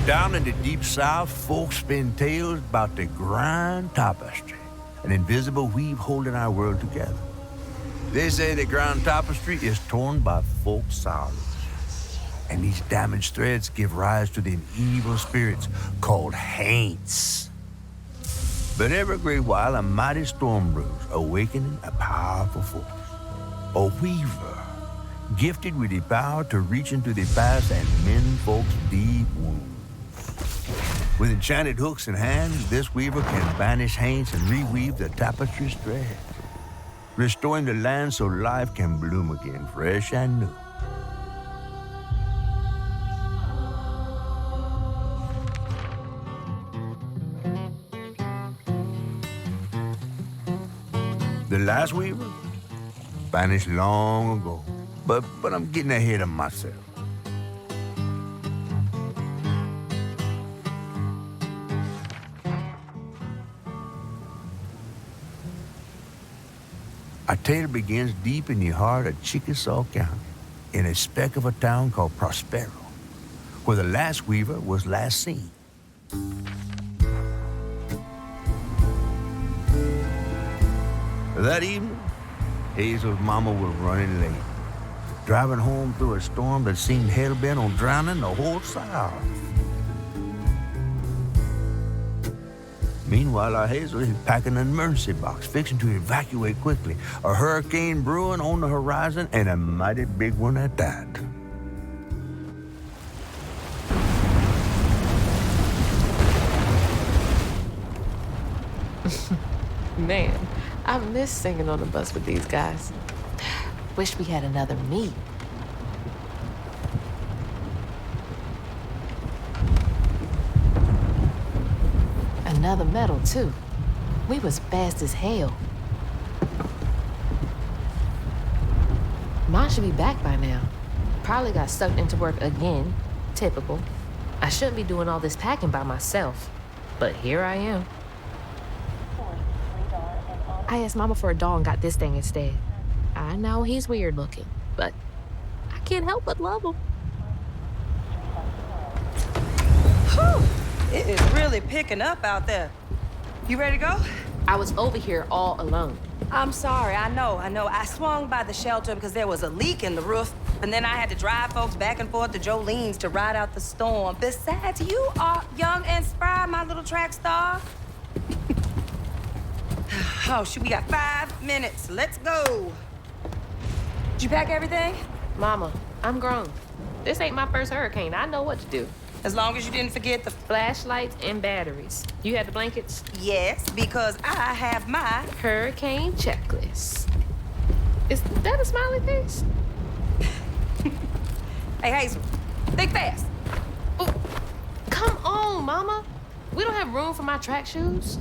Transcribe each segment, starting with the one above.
Down in the deep south, folks spin tales about the grand tapestry, an invisible weave holding our world together. They say the grand tapestry is torn by folk sorrows, and these damaged threads give rise to the evil spirits called haints. But every great while, a mighty storm brews, awakening a powerful force, a weaver, gifted with the power to reach into the past and mend folks' deep wounds. With enchanted hooks in hands, this weaver can banish haints and reweave the tapestry's thread, restoring the land so life can bloom again, fresh and new. The last weaver vanished long ago, but I'm getting ahead of myself. Our tale begins deep in the heart of Chickasaw County, in a speck of a town called Prospero, where the last weaver was last seen. That evening, Hazel's mama was running late, driving home through a storm that seemed hell-bent on drowning the whole South. Meanwhile, our Hazel is packing an emergency box, fixing to evacuate quickly. A hurricane brewing on the horizon, and a mighty big one at that. Man, I miss singing on the bus with these guys. Wish we had another meet. Another medal, too. We was fast as hell. Mine should be back by now. Probably got sucked into work again. Typical. I shouldn't be doing all this packing by myself. But here I am. I asked Mama for a doll and got this thing instead. I know he's weird looking, but I can't help but love him. Whew. It is really picking up out there. You ready to go? I was over here all alone. I'm sorry, I know. I swung by the shelter because there was a leak in the roof, and then I had to drive folks back and forth to Jolene's to ride out the storm. Besides, you are young and spry, my little track star. Oh, shoot, we got 5 minutes. Let's go. Did you pack everything? Mama, I'm grown. This ain't my first hurricane. I know what to do. As long as you didn't forget the Flashlights and batteries. You had the blankets? Yes, because I have my Hurricane checklist. Is that a smiley face? Hey, Hazel, think fast. Oh, come on, Mama. We don't have room for my track shoes.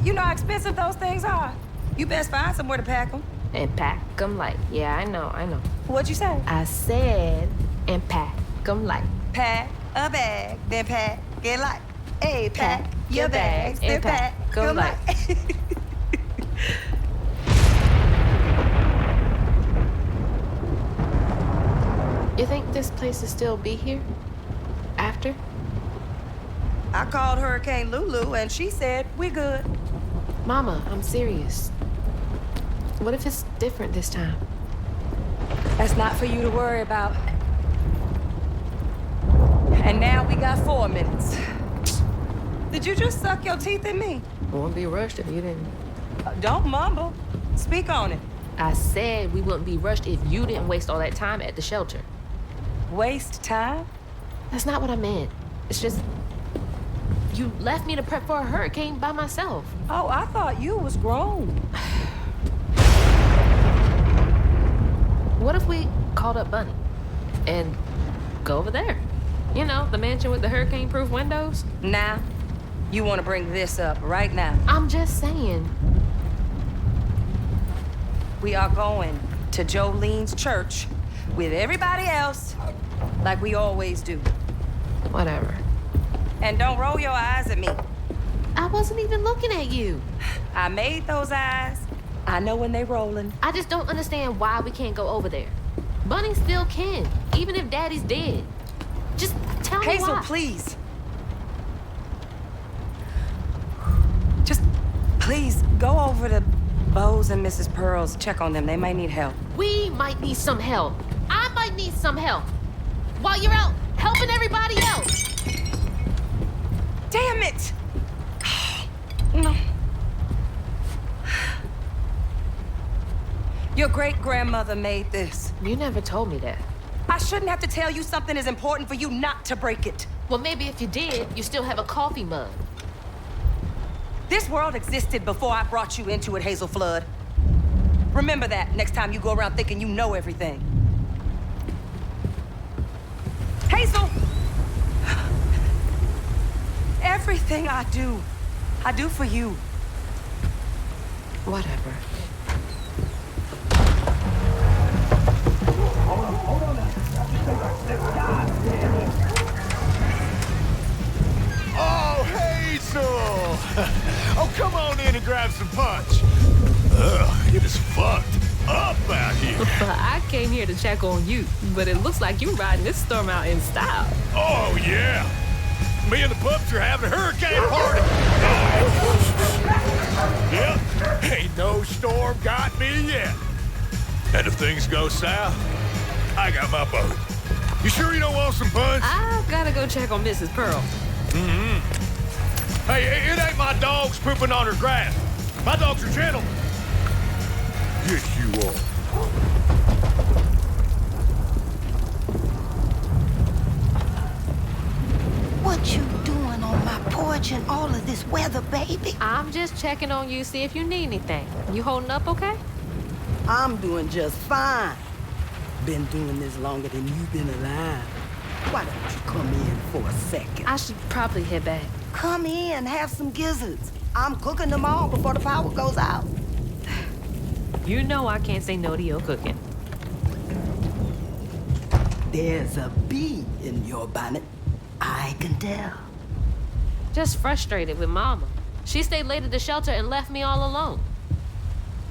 You know how expensive those things are. You best find somewhere to pack them. And pack them light. Yeah, I know. What'd you say? I said, and pack them light. Pack a bag, then pack it light. Hey, pack your bags, then pack them light. You think this place will still be here? After? I called Hurricane Lulu, and she said, we're good. Mama, I'm serious. What if it's different this time? That's not for you to worry about. And now we got 4 minutes. Did you just suck your teeth in me? Won't be rushed if you didn't. Don't mumble. Speak on it. I said we wouldn't be rushed if you didn't waste all that time at the shelter. Waste time? That's not what I meant. It's just... you left me to prep for a hurricane by myself. Oh, I thought you was grown. What if we called up Bunny and go over there? You know, the mansion with the hurricane-proof windows? Now, you want to bring this up right now. I'm just saying. We are going to Jolene's church with everybody else, like we always do. Whatever. And don't roll your eyes at me. I wasn't even looking at you. I made those eyes. I know when they rolling. I just don't understand why we can't go over there. Bunny still can, even if Daddy's dead. Just tell me why. Hazel, please. Just please go over to Bo's and Mrs. Pearl's. Check on them. They might need help. We might need some help. I might need some help. While you're out helping everybody else. Damn it! No. Your great-grandmother made this. You never told me that. I shouldn't have to tell you something is important for you not to break it. Well, maybe if you did, you still have a coffee mug. This world existed before I brought you into it, Hazel Flood. Remember that next time you go around thinking you know everything. Hazel! Everything I do for you. Whatever. Oh, Hazel! Oh, come on in and grab some punch. Ugh, it is fucked up out here. I came here to check on you, but it looks like you're riding this storm out in style. Oh, yeah. Me and the pups are having a hurricane party. Yep, ain't no storm got me yet. And if things go south, I got my boat. You sure you don't want some punch? I've gotta go check on Mrs. Pearl. Hey, it ain't my dogs pooping on her grass. My dogs are gentle. Yes, you are. What you doing on my porch in all of this weather, baby? I'm just checking on you, see if you need anything. You holding up okay? I'm doing just fine. Been doing this longer than you've been alive. Why don't you come in for a second? I should probably head back. Come in, have some gizzards. I'm cooking them all before the power goes out. You know I can't say no to your cooking. There's a bee in your bonnet. I can tell. Just frustrated with Mama. She stayed late at the shelter and left me all alone.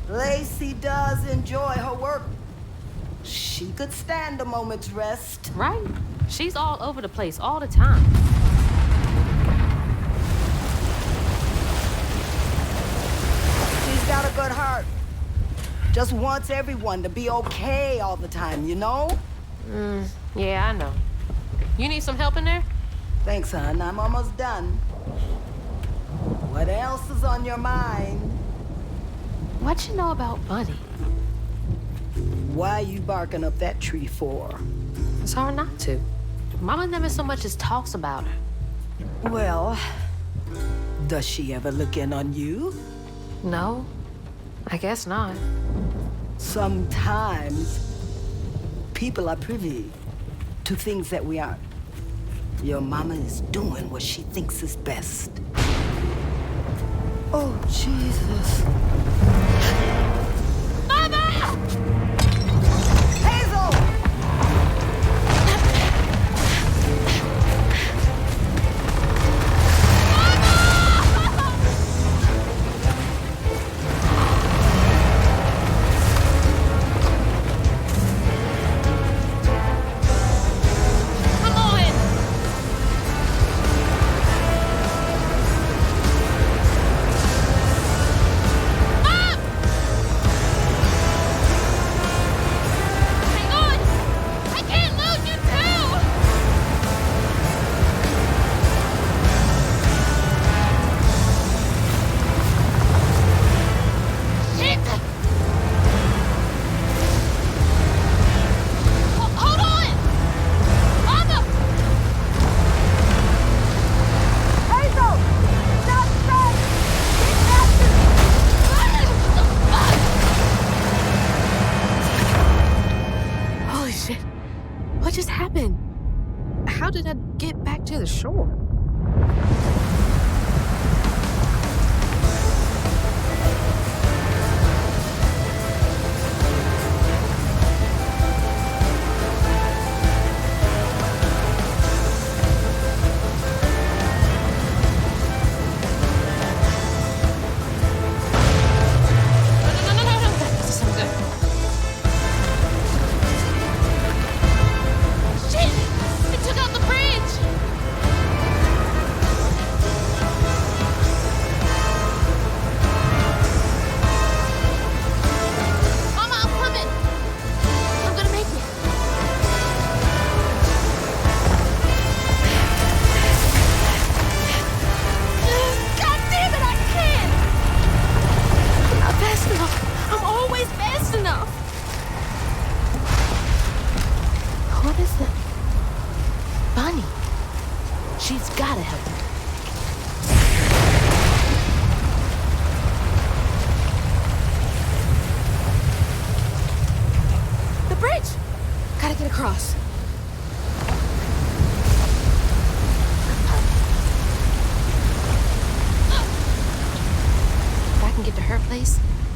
Lacey does enjoy her work. She could stand a moment's rest. Right? She's all over the place all the time. She's got a good heart. Just wants everyone to be okay all the time, you know? Yeah, I know. You need some help in there? Thanks, hon. I'm almost done. What else is on your mind? What you know about Bunny? Why you barking up that tree for? It's hard not to. Mama never so much as talks about her. Well, does she ever look in on you? No, I guess not. Sometimes people are privy to things that we aren't. Your mama is doing what she thinks is best. Oh, Jesus. Mama! Hazel! near the shore.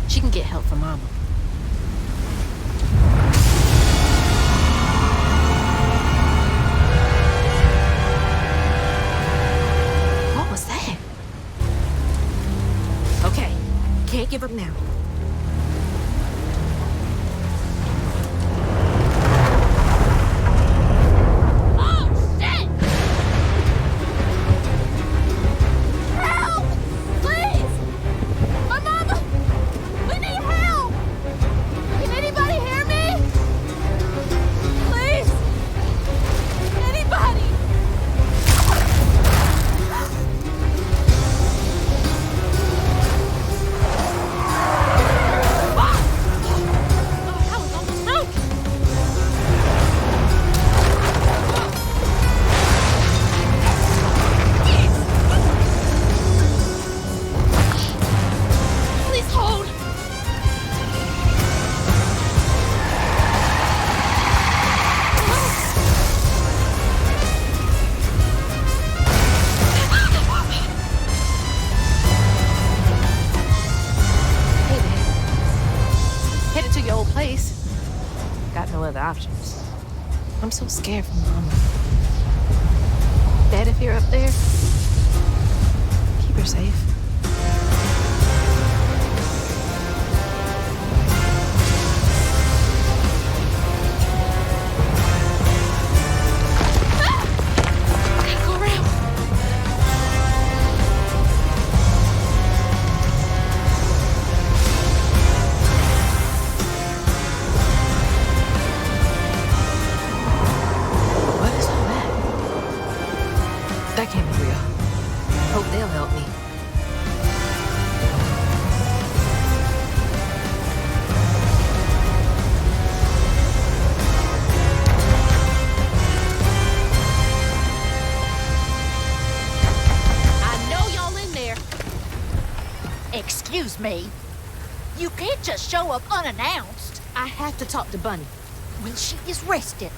She can get help from Mama. What was that? Okay, can't give up now. Options. I'm so scared for Mama. Dad, if you're up there, keep her safe. Gotta go around. That can't be real. Hope they'll help me. I know y'all in there. Excuse me. You can't just show up unannounced. I have to talk to Bunny. Well, she is rested.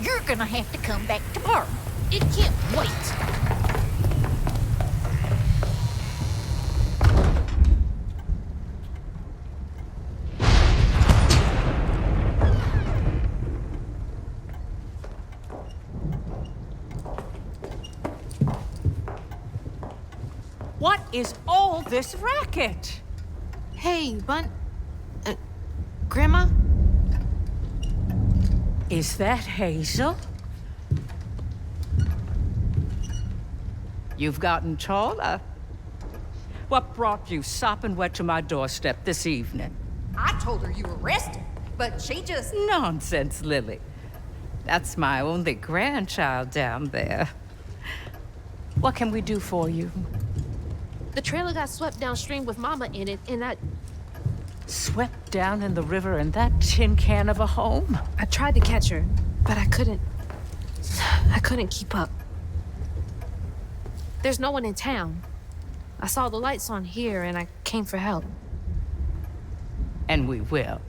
You're gonna have to come back tomorrow. It can't wait. What is all this racket? Hey, Grandma? Is that Hazel? You've gotten taller. What brought you sopping wet to my doorstep this evening? I told her you were rested, but she just... Nonsense, Lily. That's my only grandchild down there. What can we do for you? The trailer got swept downstream with Mama in it, and I... Swept down in the river in that tin can of a home? I tried to catch her, but I couldn't keep up. There's no one in town. I saw the lights on here, and I came for help. And we will.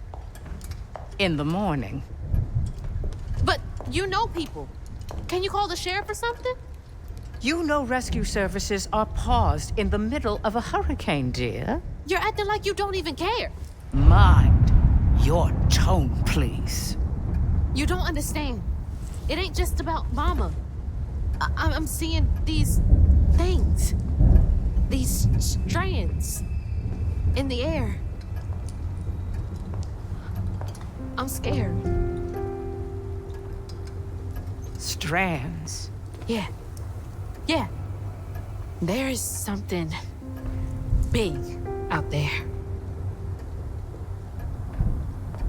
In the morning. But you know people. Can you call the sheriff or something? You know rescue services are paused in the middle of a hurricane, dear. You're acting like you don't even care. Mind your tone, please. You don't understand. It ain't just about Mama. I'm seeing these things. These strands in the air. I'm scared. Strands? Yeah. Yeah. There is something big out there.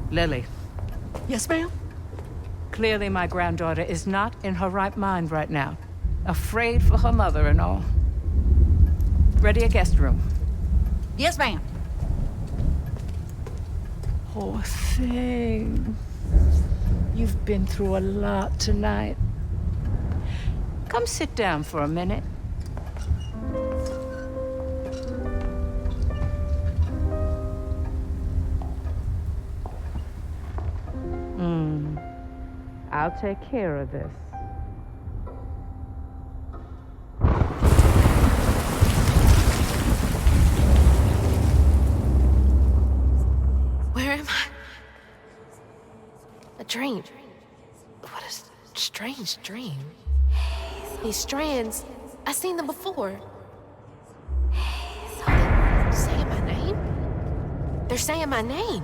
Lily, Yes, ma'am? clearly my granddaughter is not in her right mind right now. Afraid for her mother and all. Ready a guest room. Yes, ma'am. Poor thing. You've been through a lot tonight. Come sit down for a minute. I'll take care of this. Where am I? A dream. What a strange dream. These strands, I've seen them before. They're saying my name? They're saying my name.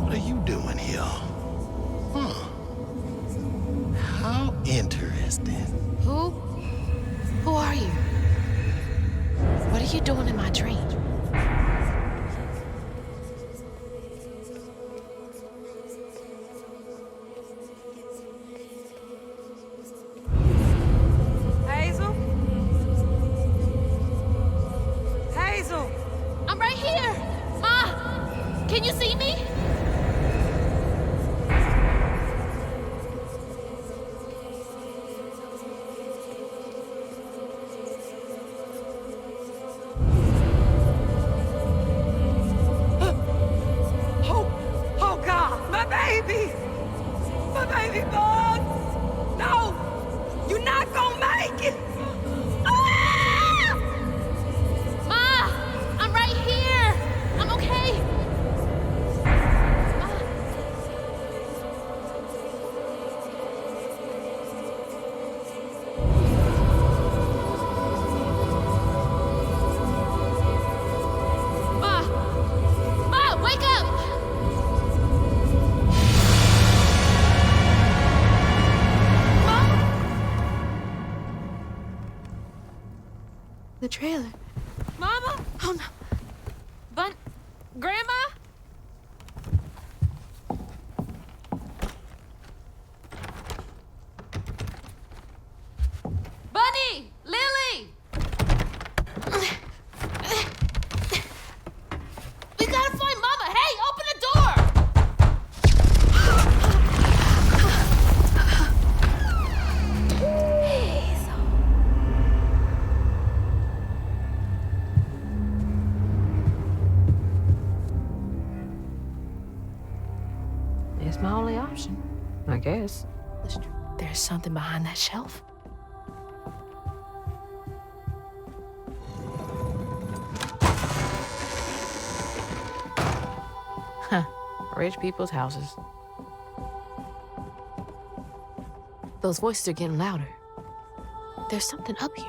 What are you doing here? How interesting. Who are you? What are you doing in my dream? Hazel? Hazel! I'm right here! Ma! Can you see me? Oh God, my baby! My baby boy! No! You're not gonna make it! Ah! Ma! I'm right here! I'm okay! Ma! Ma, wake up! The trailer. Mama? Oh no. Grandma? Bunny! Lily! We gotta find Mama! Hey, open the door! It's my only option, I guess. There's something behind that shelf. Huh. Rich people's houses. Those voices are getting louder. There's something up here.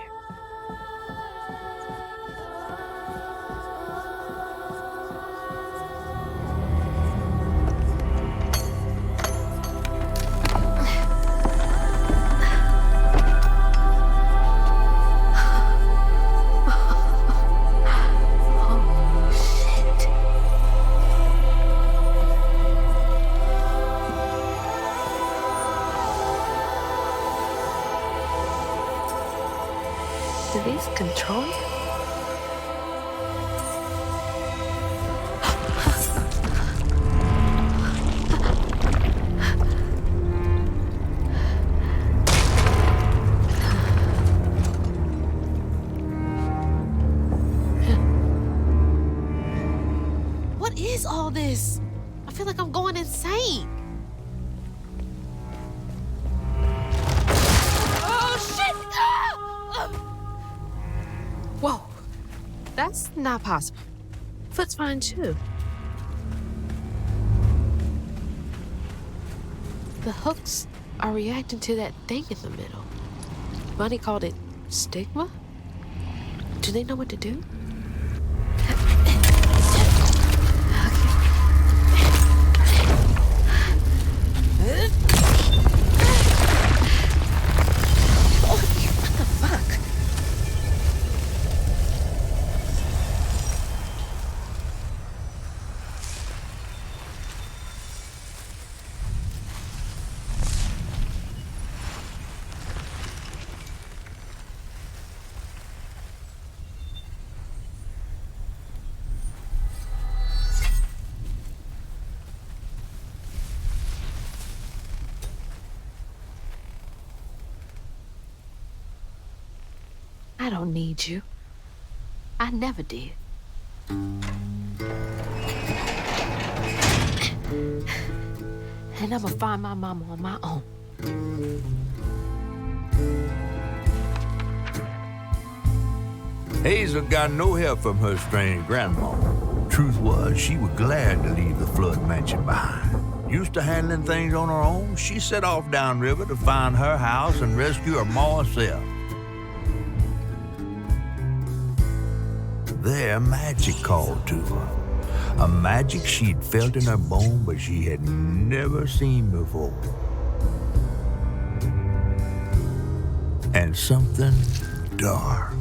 Do these control you? all this? I feel like I'm going insane. Oh, shit! Ah! Whoa. That's not possible. Foot's fine, too. The hooks are reacting to that thing in the middle. Bunny called it stigma? Do they know what to do? I don't need you. I never did. And I'm gonna find my mama on my own. Hazel got no help from her strange grandma. Truth was, she was glad to leave the flood mansion behind. Used to handling things on her own, she set off downriver to find her house and rescue her ma herself. There, magic called to her. A magic she'd felt in her bone, but she had never seen before. And something dark.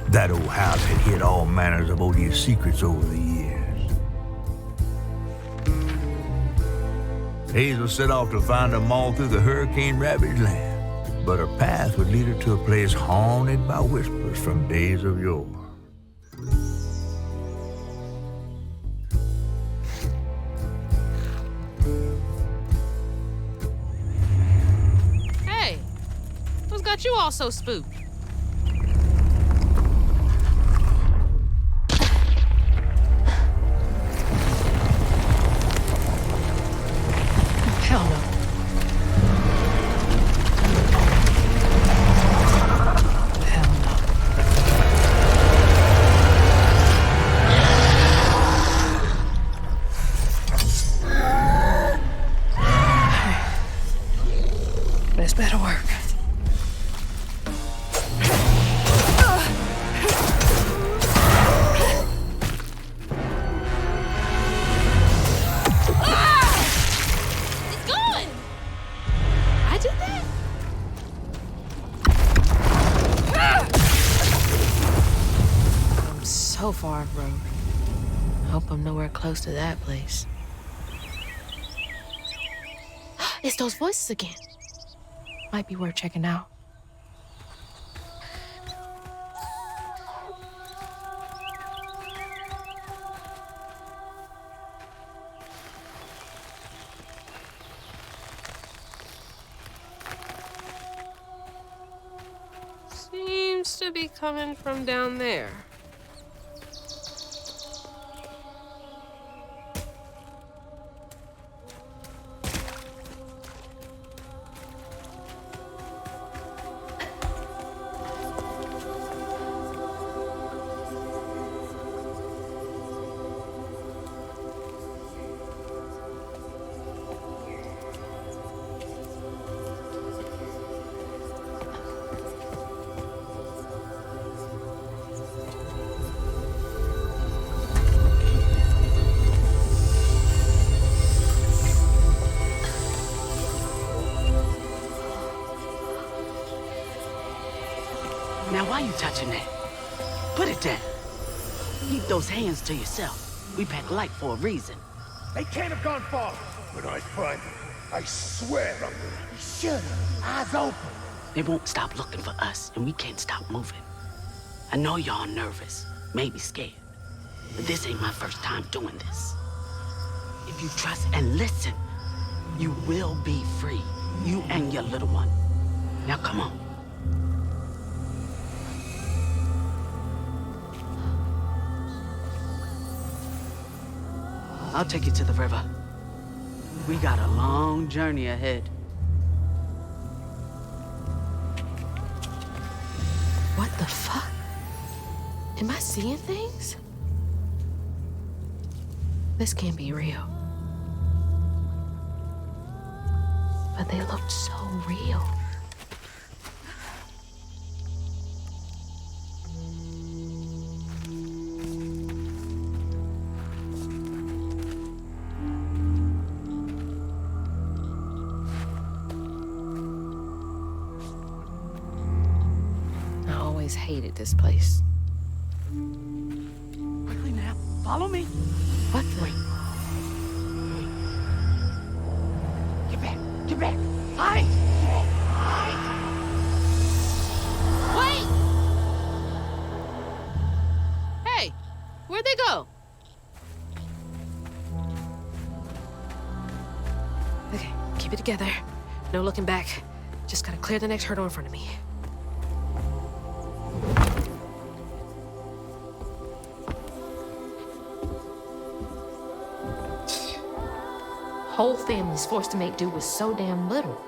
That old house had hid all manners of odious secrets over the years. Hazel set off to find her ma through the hurricane-ravaged land, but her path would lead her to a place haunted by whispers from days of yore. You all so spooked. Hell no. Hell no. This better work. So far off road. Hope I'm nowhere close to that place. It's those voices again. Might be worth checking out. Seems to be coming from down there. Now, why you touching that? Put it down. Keep those hands to yourself. We pack light for a reason. They can't have gone far. When I find them, I swear I'm gonna... Shut up. Eyes open. They won't stop looking for us, and we can't stop moving. I know y'all nervous, maybe scared, but this ain't my first time doing this. If you trust and listen, you will be free. You and your little one. Now, come on. I'll take you to the river. We got a long journey ahead. What the fuck? Am I seeing things? This can't be real. But they looked so real. I always hated this place. Quickly now, follow me. What the? Wait. Get back, get back. Hide. Wait! Hey, where'd they go? Okay, keep it together. No looking back. Just gotta clear the next hurdle in front of me. Whole family's forced to make do with so damn little.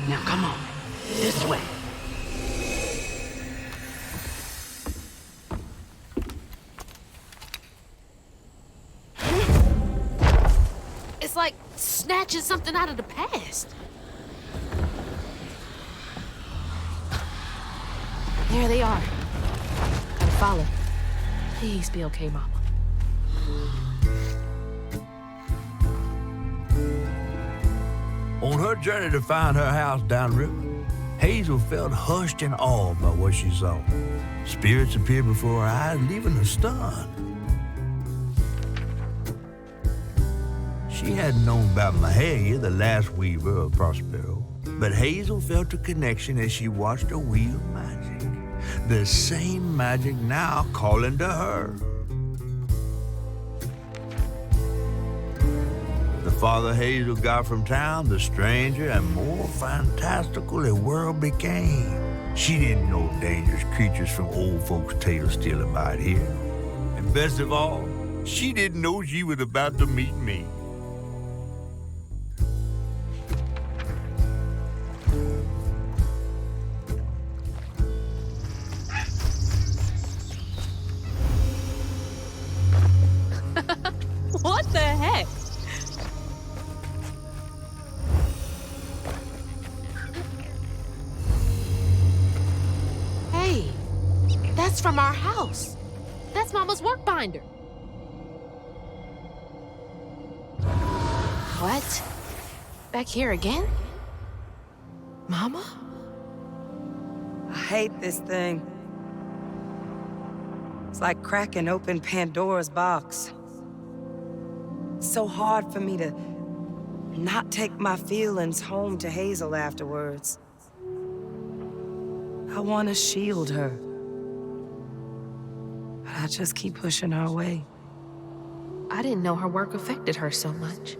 Now come on, this way. It's like snatching something out of the past. There they are. Gotta follow. Please be okay, Mama. On her journey to find her house downriver, Hazel felt hushed and awed by what she saw. Spirits appeared before her eyes, leaving her stunned. She hadn't known about Mahalia, the last weaver of Prospero, but Hazel felt a connection as she watched her wheel magic. The same magic now calling to her. The farther Hazel got from town, the stranger and more fantastical the world became. She didn't know dangerous creatures from old folks' tales still abide here. And best of all, she didn't know she was about to meet me. What the heck? Hey, that's from our house. That's Mama's work binder. What? Back here again? Mama? I hate this thing. It's like cracking open Pandora's box. It's so hard for me to not take my feelings home to Hazel afterwards. I want to shield her. But I just keep pushing her away. I didn't know her work affected her so much.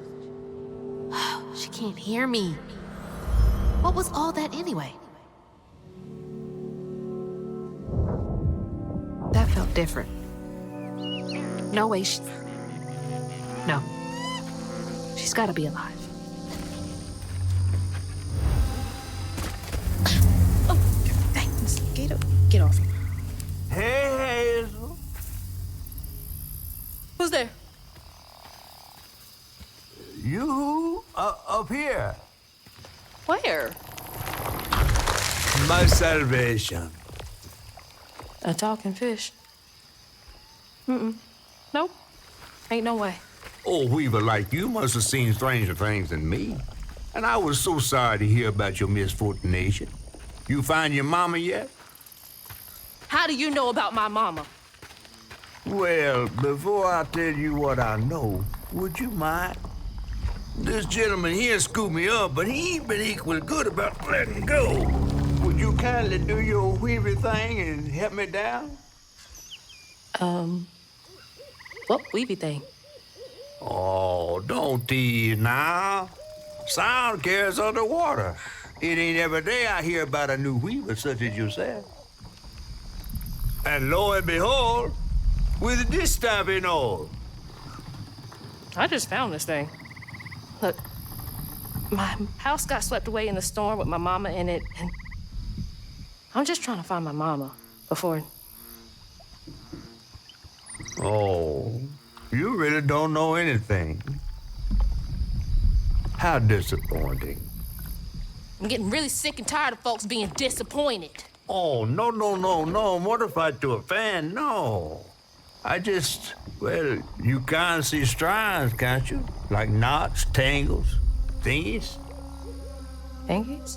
She can't hear me. What was all that anyway? That felt different. No way she... No. She's gotta be alive. Oh, thanks. Get off. Hey, Hazel. Who's there? You up here. Where? My salvation. A talking fish. Nope. Ain't no way. Oh, Weaver like you must have seen stranger things than me. And I was so sorry to hear about your misfortunation. You find your mama yet? How do you know about my mama? Well, before I tell you what I know, would you mind? This gentleman here scooped me up, but he ain't been equal good about letting go. Would you kindly do your weavy thing and help me down? What weavy thing? Oh, don't tease now. Sound carries underwater. It ain't every day I hear about a new weaver such as yourself. And lo and behold, with this stuff and all. I just found this thing. Look, my house got swept away in the storm with my mama in it, and I'm just trying to find my mama before... Oh, you really don't know anything. How disappointing. I'm getting really sick and tired of folks being disappointed. Oh, no. Mortified to a fan, no. Well, you can't see strands, can't you? Like knots, tangles, thingies. Thingies?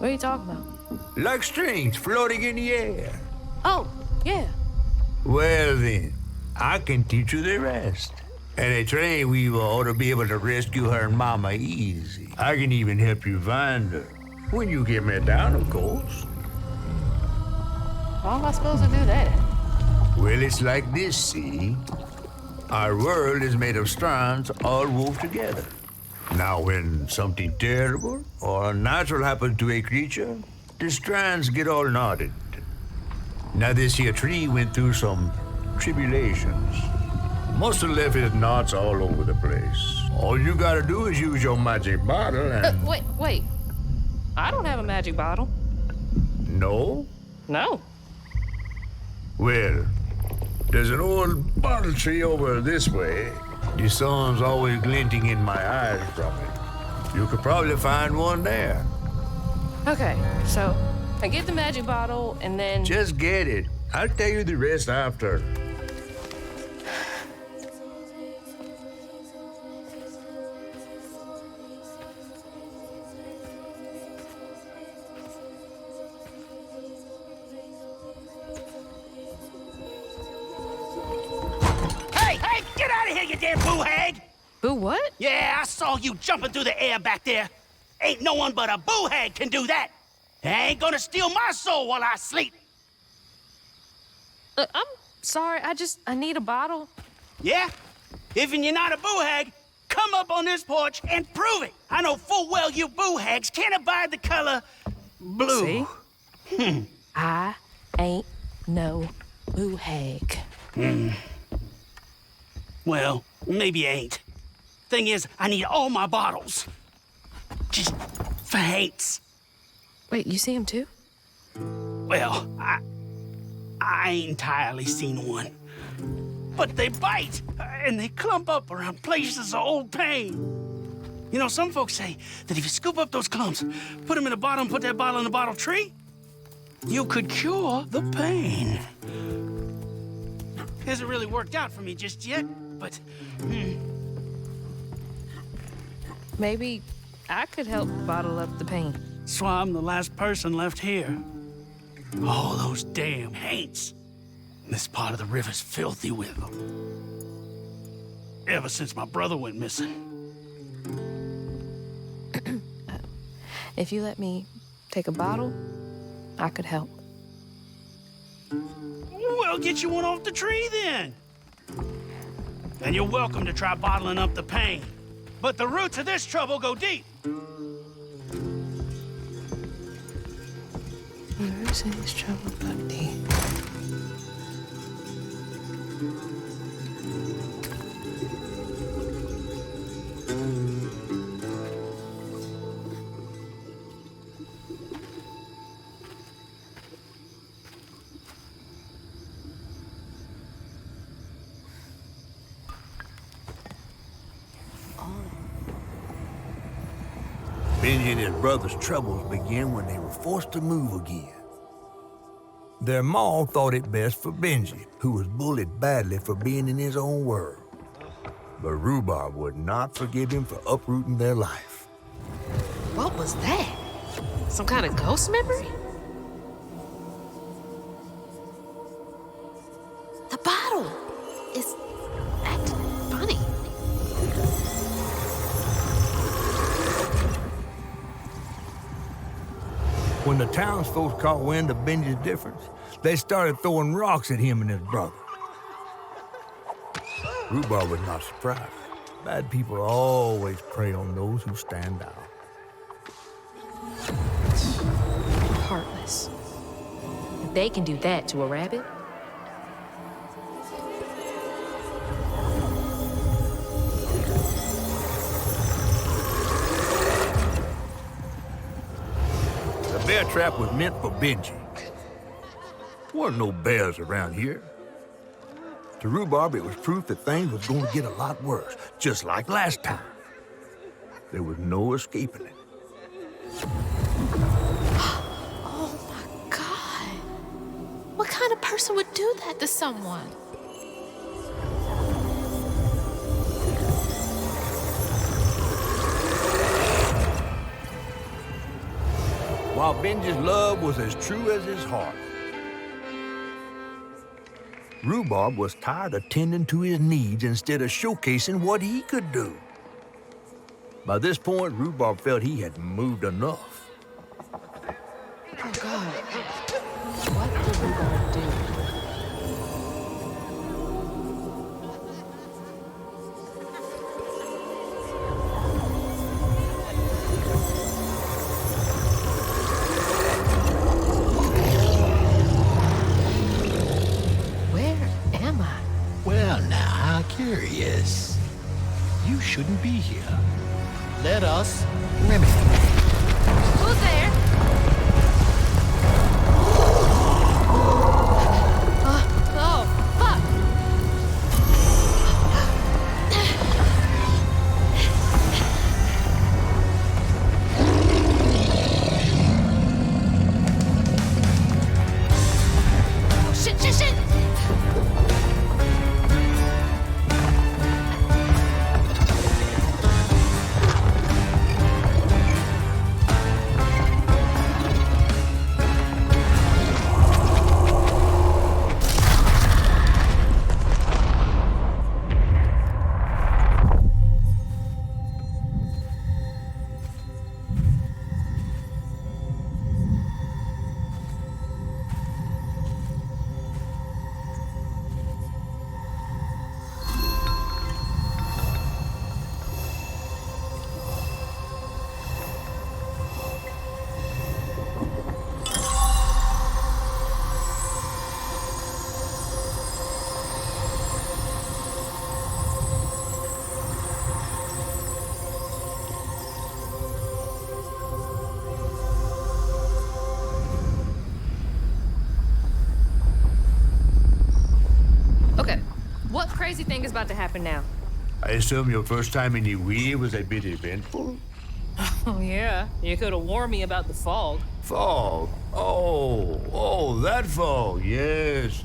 What are you talking about? Like strings floating in the air. Oh, yeah. Well, then, I can teach you the rest. And a trained weaver ought to be able to rescue her mama easy. I can even help you find her. When you get me down, of course. How am I supposed to do that? Well, it's like this, see? Our world is made of strands all wove together. Now, when something terrible or unnatural happens to a creature, the strands get all knotted. Now, this here tree went through some tribulations. Must have left his knots all over the place. All you gotta do is use your magic bottle and... Wait. I don't have a magic bottle. No? No. Well, there's an old bottle tree over this way. The sun's always glinting in my eyes from it. You could probably find one there. Okay, so I get the magic bottle and then... Just get it. I'll tell you the rest after. Boo what? Yeah, I saw you jumping through the air back there. Ain't no one but a boohag can do that. They ain't gonna steal my soul while I sleep. Look, I'm sorry, I need a bottle. Yeah? Even you're not a boohag, come up on this porch and prove it. I know full well you boohags can't abide the color blue. See? I ain't no boohag. Well, maybe you ain't. Thing is, I need all my bottles. Just for hates. Wait, you see him too? Well, I ain't entirely seen one. But they bite, and they clump up around places of old pain. You know, some folks say that if you scoop up those clumps, put them in a bottle and put that bottle in a bottle tree, you could cure the pain. Hasn't really worked out for me just yet, but... Maybe I could help bottle up the pain. That's why I'm the last person left here. All those damn haints. This part of the river's filthy with them. Ever since my brother went missing. If you let me take a bottle, I could help. Well, get you one off the tree then. And you're welcome to try bottling up the pain. But the roots of this trouble go deep. The roots of this trouble go deep. Benji and his brother's troubles began when they were forced to move again. Their mom thought it best for Benji, who was bullied badly for being in his own world. But Rhubarb would not forgive him for uprooting their life. What was that? Some kind of ghost memory? is acting funny. When the townsfolk caught wind of Benji's difference, they started throwing rocks at him and his brother. Rhubarb was not surprised. Bad people always prey on those who stand out. Heartless. If they can do that to a rabbit. The bear trap was meant for Benji. Weren't no bears around here. To Rhubarb, it was proof that things was going to get a lot worse, just like last time. There was no escaping it. Oh my God. What kind of person would do that to someone? While Benji's love was as true as his heart, Rhubarb was tired of tending to his needs instead of showcasing what he could do. By this point, Rhubarb felt he had moved enough. Oh, God. What did Rhubarb do? Well, now, how curious. You shouldn't be here. Let us remedy. Who's there? Oh, fuck. Oh, shit, shit, shit. Okay, what crazy thing is about to happen now? I assume your first time in the Wii was a bit eventful? Oh, yeah. You could have warned me about the fog. Fog? Oh, that fog. Yes.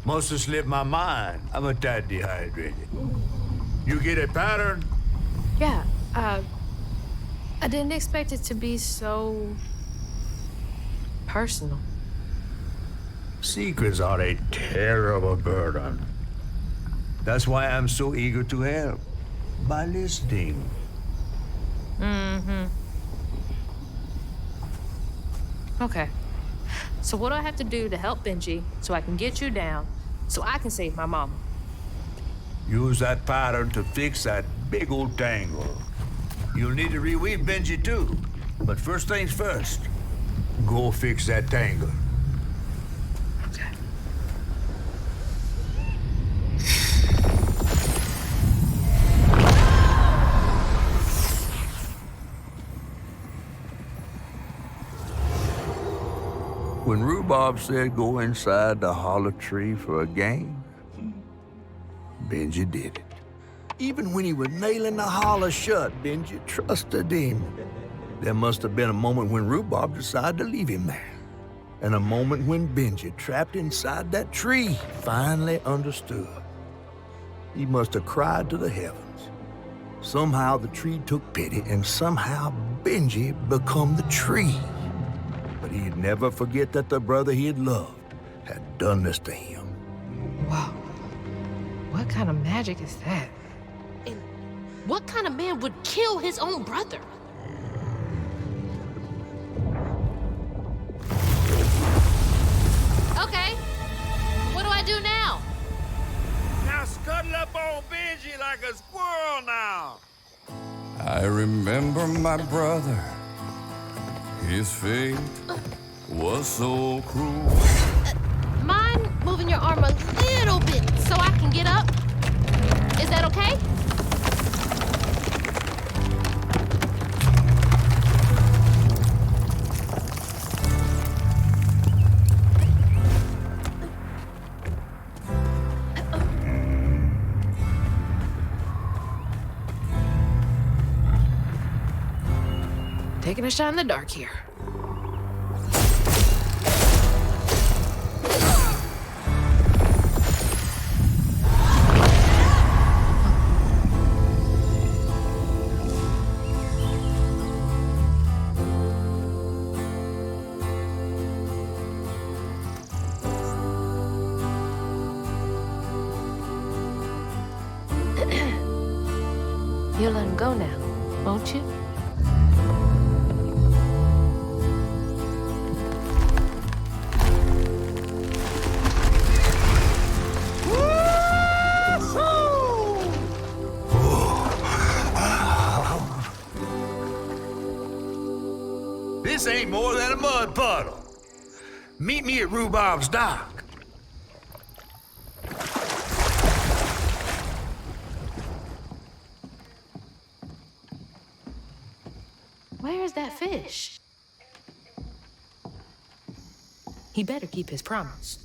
Must have slipped my mind. I'm a tad dehydrated. You get a pattern? Yeah, I didn't expect it to be so personal. Secrets are a terrible burden. That's why I'm so eager to help. By listening. Okay. So what do I have to do to help Benji so I can get you down so I can save my mama? Use that pattern to fix that big old tangle. You'll need to reweave Benji too. But first things first, go fix that tangle. Okay. When Rhubarb said go inside the hollow tree for a game, Benji did it. Even when he was nailing the hollow shut, Benji trusted him. There must have been a moment when Rhubarb decided to leave him there. And a moment when Benji, trapped inside that tree, finally understood. He must have cried to the heavens. Somehow the tree took pity, and somehow Benji become the tree. But he'd never forget that the brother he had loved had done this to him. Wow. What kind of magic is that? And what kind of man would kill his own brother? Okay, what do I do now? Now scuttle up on Benji like a squirrel now. I remember my brother. His fate was so cruel. Mind moving your arm a little bit so I can get up? Is that okay? Taking a shot in the dark here. You'll let him go now, won't you? This ain't more than a mud puddle. Meet me at Rhubob's dock. Where's that fish? He better keep his promise.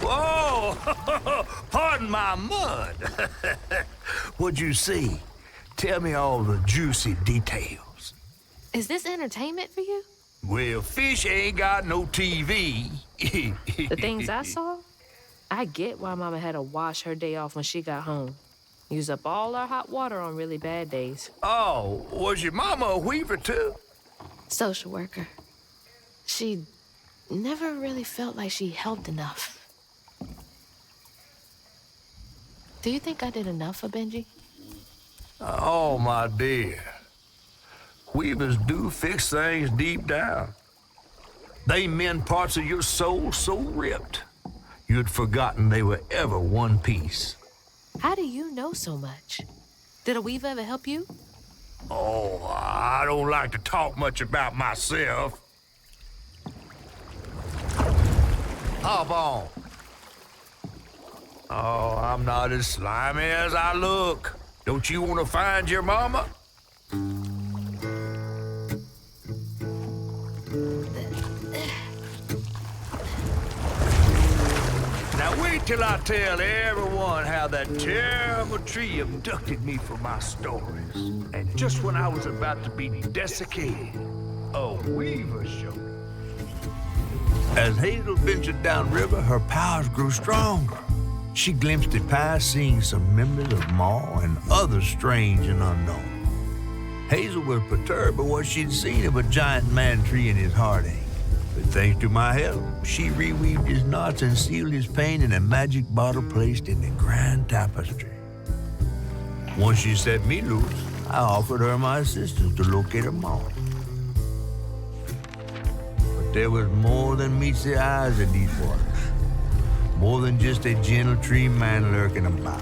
Whoa! Pardon my mud. What'd you see? Tell me all the juicy details. Is this entertainment for you? Well, fish ain't got no TV. The things I saw? I get why Mama had to wash her day off when she got home. Use up all our hot water on really bad days. Oh, was your mama a weaver too? Social worker. She never really felt like she helped enough. Do you think I did enough for Benji? Oh, my dear. Weavers do fix things deep down. They mend parts of your soul so ripped, you'd forgotten they were ever one piece. How do you know so much? Did a weaver ever help you? Oh, I don't like to talk much about myself. Hop on. Oh, I'm not as slimy as I look. Don't you want to find your mama? Now wait till I tell everyone how that terrible tree abducted me for my stories. And just when I was about to be desiccated, a weaver showed up. As Hazel ventured downriver, her powers grew stronger. She glimpsed it past, seeing some members of Ma and others strange and unknown. Hazel was perturbed by what she'd seen of a giant man tree in his heartache. But thanks to my help, she reweaved his knots and sealed his pain in a magic bottle placed in the grand tapestry. Once she set me loose, I offered her my assistance to locate her Ma. But there was more than meets the eyes in these waters. More than just a gentle tree man lurking about.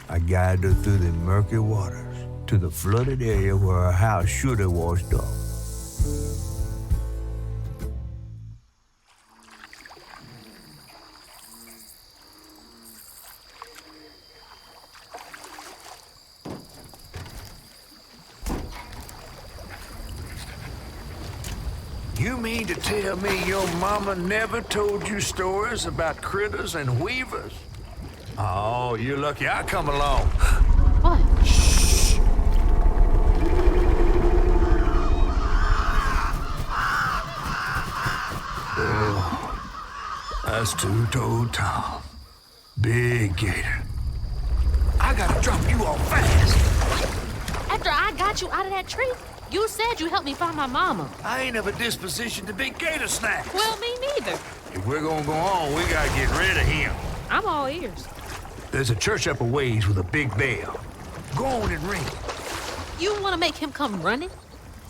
I guided her through the murky waters to the flooded area where her house should have washed off. You mean to tell me your mama never told you stories about critters and weavers? Oh, you're lucky I come along. What? Shh. Oh, that's two-toed Tom. Big gator. I gotta drop you off fast. After I got you out of that tree? You said you helped me find my mama. I ain't of a disposition to be gator snacks. Well, me neither. If we're gonna go on, we gotta get rid of him. I'm all ears. There's a church up a ways with a big bell. Go on and ring it. You want to make him come running?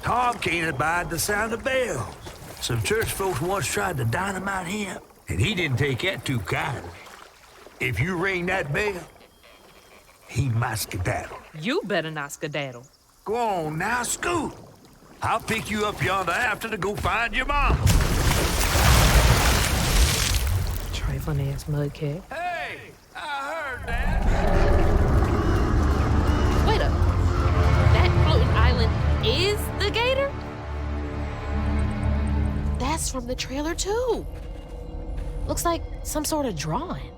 Tom can't abide the sound of bells. Some church folks once tried to dynamite him, and he didn't take that too kindly. If you ring that bell, he might skedaddle. You better not skedaddle. Go on now, scoot. I'll pick you up yonder after to go find your mom. Trifling ass mudcat. Hey, I heard that. Wait up. That floating island is the gator? That's from the trailer, too. Looks like some sort of drawing.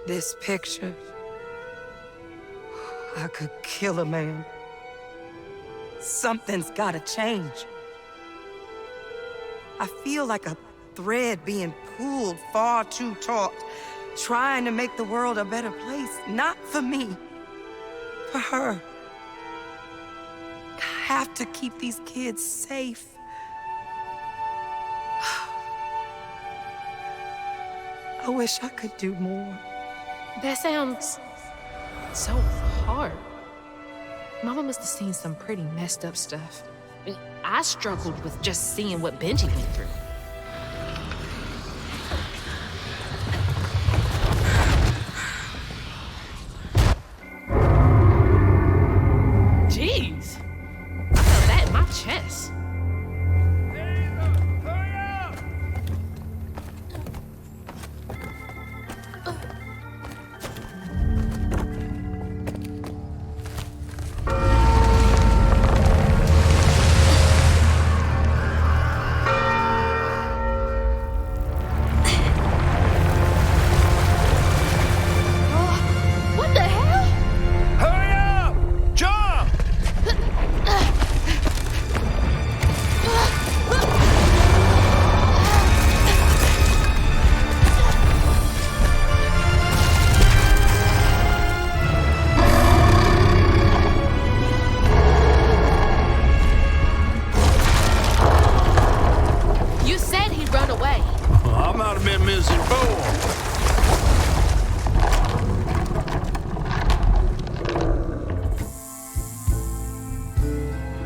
This picture, I could kill a man. Something's gotta change. I feel like a thread being pulled far too taut, trying to make the world a better place. Not for me, for her. I have to keep these kids safe. I wish I could do more. That sounds so hard. Mama must have seen some pretty messed up stuff. I struggled with just seeing what Benji went through. Jeez, I felt that in my chest.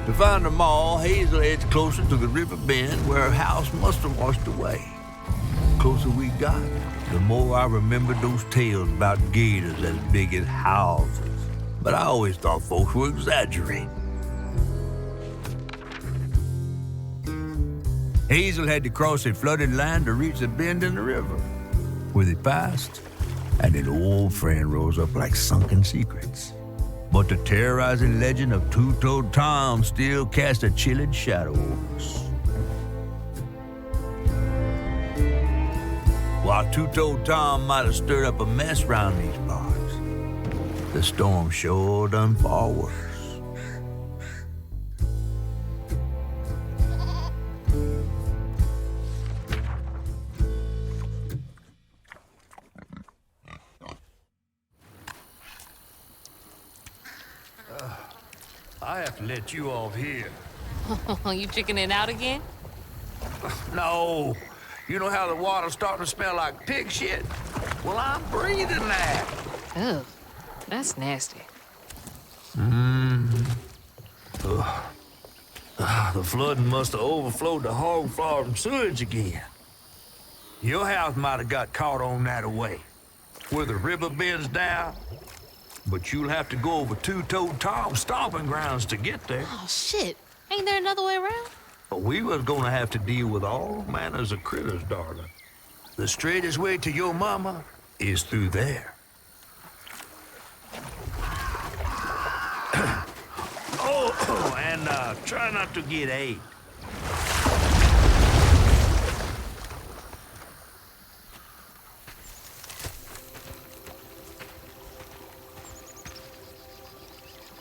To find them all, Hazel heads closer to the river bend where her house must have washed away. The closer we got, the more I remembered those tales about gators as big as houses. But I always thought folks were exaggerating. Hazel had to cross a flooded line to reach a bend in the river. Where they passed, and an old friend rose up like sunken secrets. But the terrorizing legend of Two-Toed Tom still cast a chilling shadow over us. While Two-Toed Tom might have stirred up a mess round these parts, the storm sure done far worse. I have to let you off here. You chickening out again? No. You know how the water's starting to smell like pig shit? Well, I'm breathing that. Ugh, that's nasty. The flooding must have overflowed the hog farm sewage again. Your house might have got caught on that away, where the river bends down. But you'll have to go over Two-Toed Tom's stomping grounds to get there. Oh, shit. Ain't there another way around? But we was gonna have to deal with all manners of critters, darling. The straightest way to your mama is through there. And try not to get AIDS.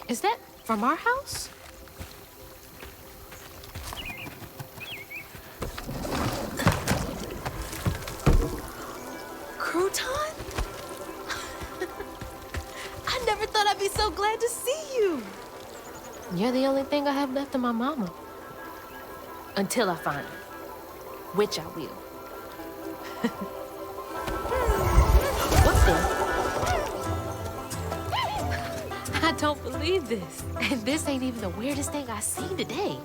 Is that from our house? crouton? I never thought I'd be so glad to see you. You're the only thing I have left of my mama. Until I find her. Which I will. What's this? I don't believe this. And this ain't even the weirdest thing I've seen today.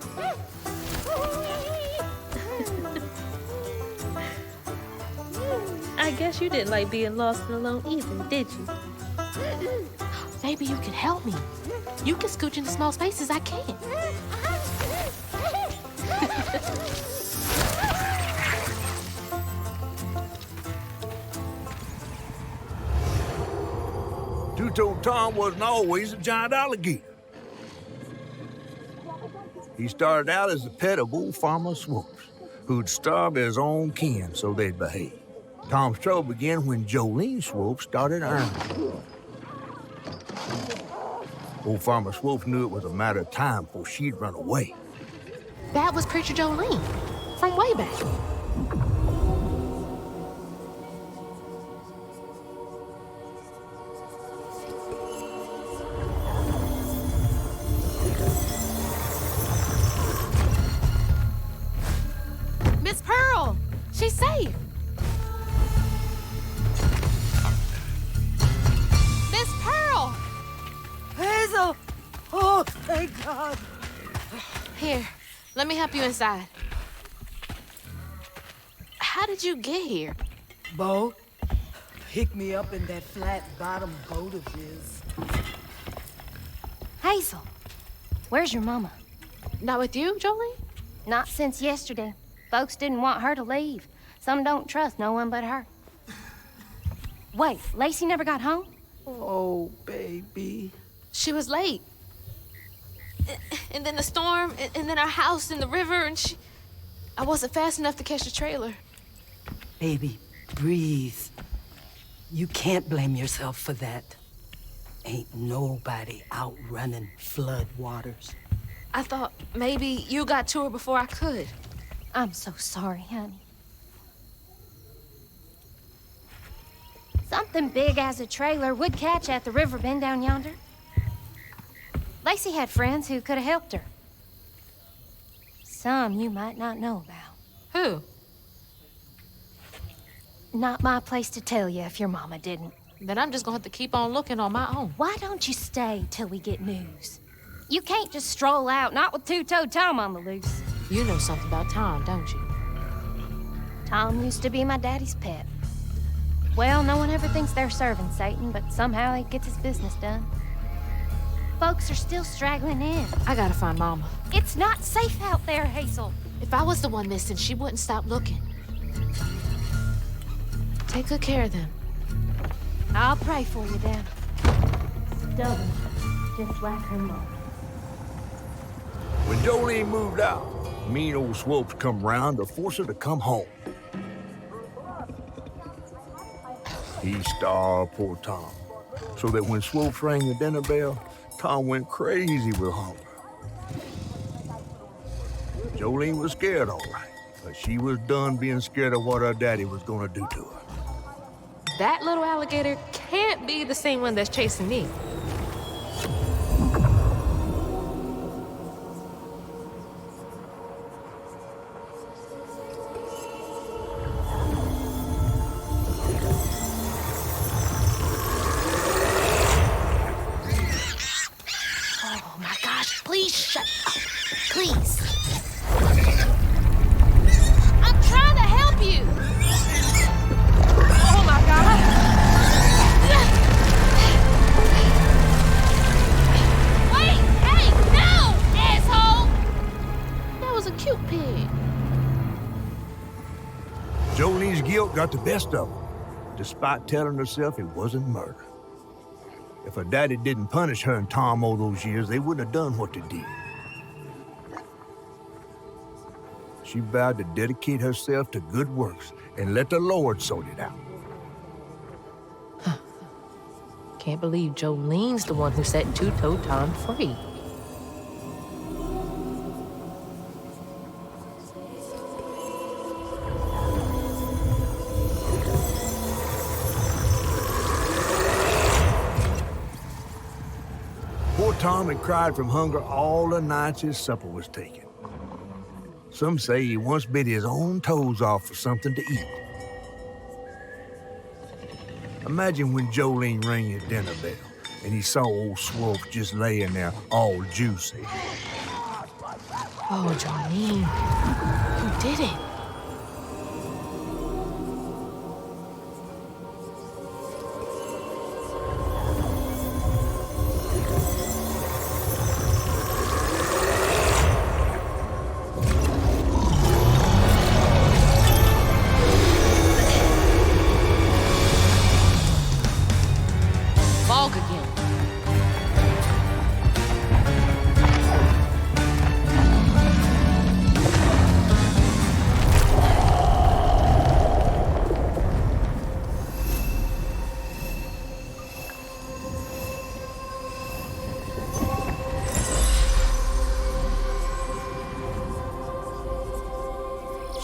I guess you didn't like being lost and alone either, did you? Maybe you can help me. You can scooch into small spaces I can't. Two-Toed Tom wasn't always a giant alligator. He started out as the pet of old Farmer Swoops, who'd starve his own kin so they'd behave. Tom's trouble began when Jolene Swope started earning. Old Farmer Swope knew it was a matter of time before she'd run away. That was Preacher Jolene, from way back. Miss Pearl, she's safe. Miss Pearl! Hazel! Oh, thank God. Here, let me help you inside. How did you get here? Bo, pick me up in that flat-bottom boat of his. Hazel, where's your mama? Not with you, Jolene? Not since yesterday. Folks didn't want her to leave. Some don't trust no one but her. Wait, Lacey never got home? Oh, baby. She was late. And then the storm, and then our house in the river, and I wasn't fast enough to catch the trailer. Baby, breathe. You can't blame yourself for that. Ain't nobody outrunning flood waters. I thought maybe you got to her before I could. I'm so sorry, honey. Something big as a trailer would catch at the river bend down yonder. Lacey had friends who could have helped her. Some you might not know about. Who? Not my place to tell you if your mama didn't. Then I'm just gonna have to keep on looking on my own. Why don't you stay till we get news? You can't just stroll out, not with Two-Toed Tom on the loose. You know something about Tom, don't you? Tom used to be my daddy's pet. Well, no one ever thinks they're serving Satan, but somehow he gets his business done. Folks are still straggling in. I gotta find Mama. It's not safe out there, Hazel. If I was the one missing, she wouldn't stop looking. Take good care of them. I'll pray for you then. Stubborn, just like her mom. When Jolene moved out, mean old Swopes come round to force her to come home. He starved poor Tom, so that when Swopes rang the dinner bell, Tom went crazy with hunger. Jolene was scared, all right, but she was done being scared of what her daddy was gonna do to her. That little alligator can't be the same one that's chasing me. Oh my gosh, please shut up. Please. I'm trying to help you. Oh my God. Wait, hey, no, asshole. That was a cute pig. Jolene's guilt got the best of her, despite telling herself it wasn't murder. If her daddy didn't punish her and Tom all those years, they wouldn't have done what they did. She vowed to dedicate herself to good works and let the Lord sort it out. Can't believe Jolene's the one who set Two-Toed Tom free. Tom had cried from hunger all the nights his supper was taken. Some say he once bit his own toes off for something to eat. Imagine when Jolene rang his dinner bell and he saw old Swope just laying there all juicy. Oh, Jolene. Who did it? Fog again.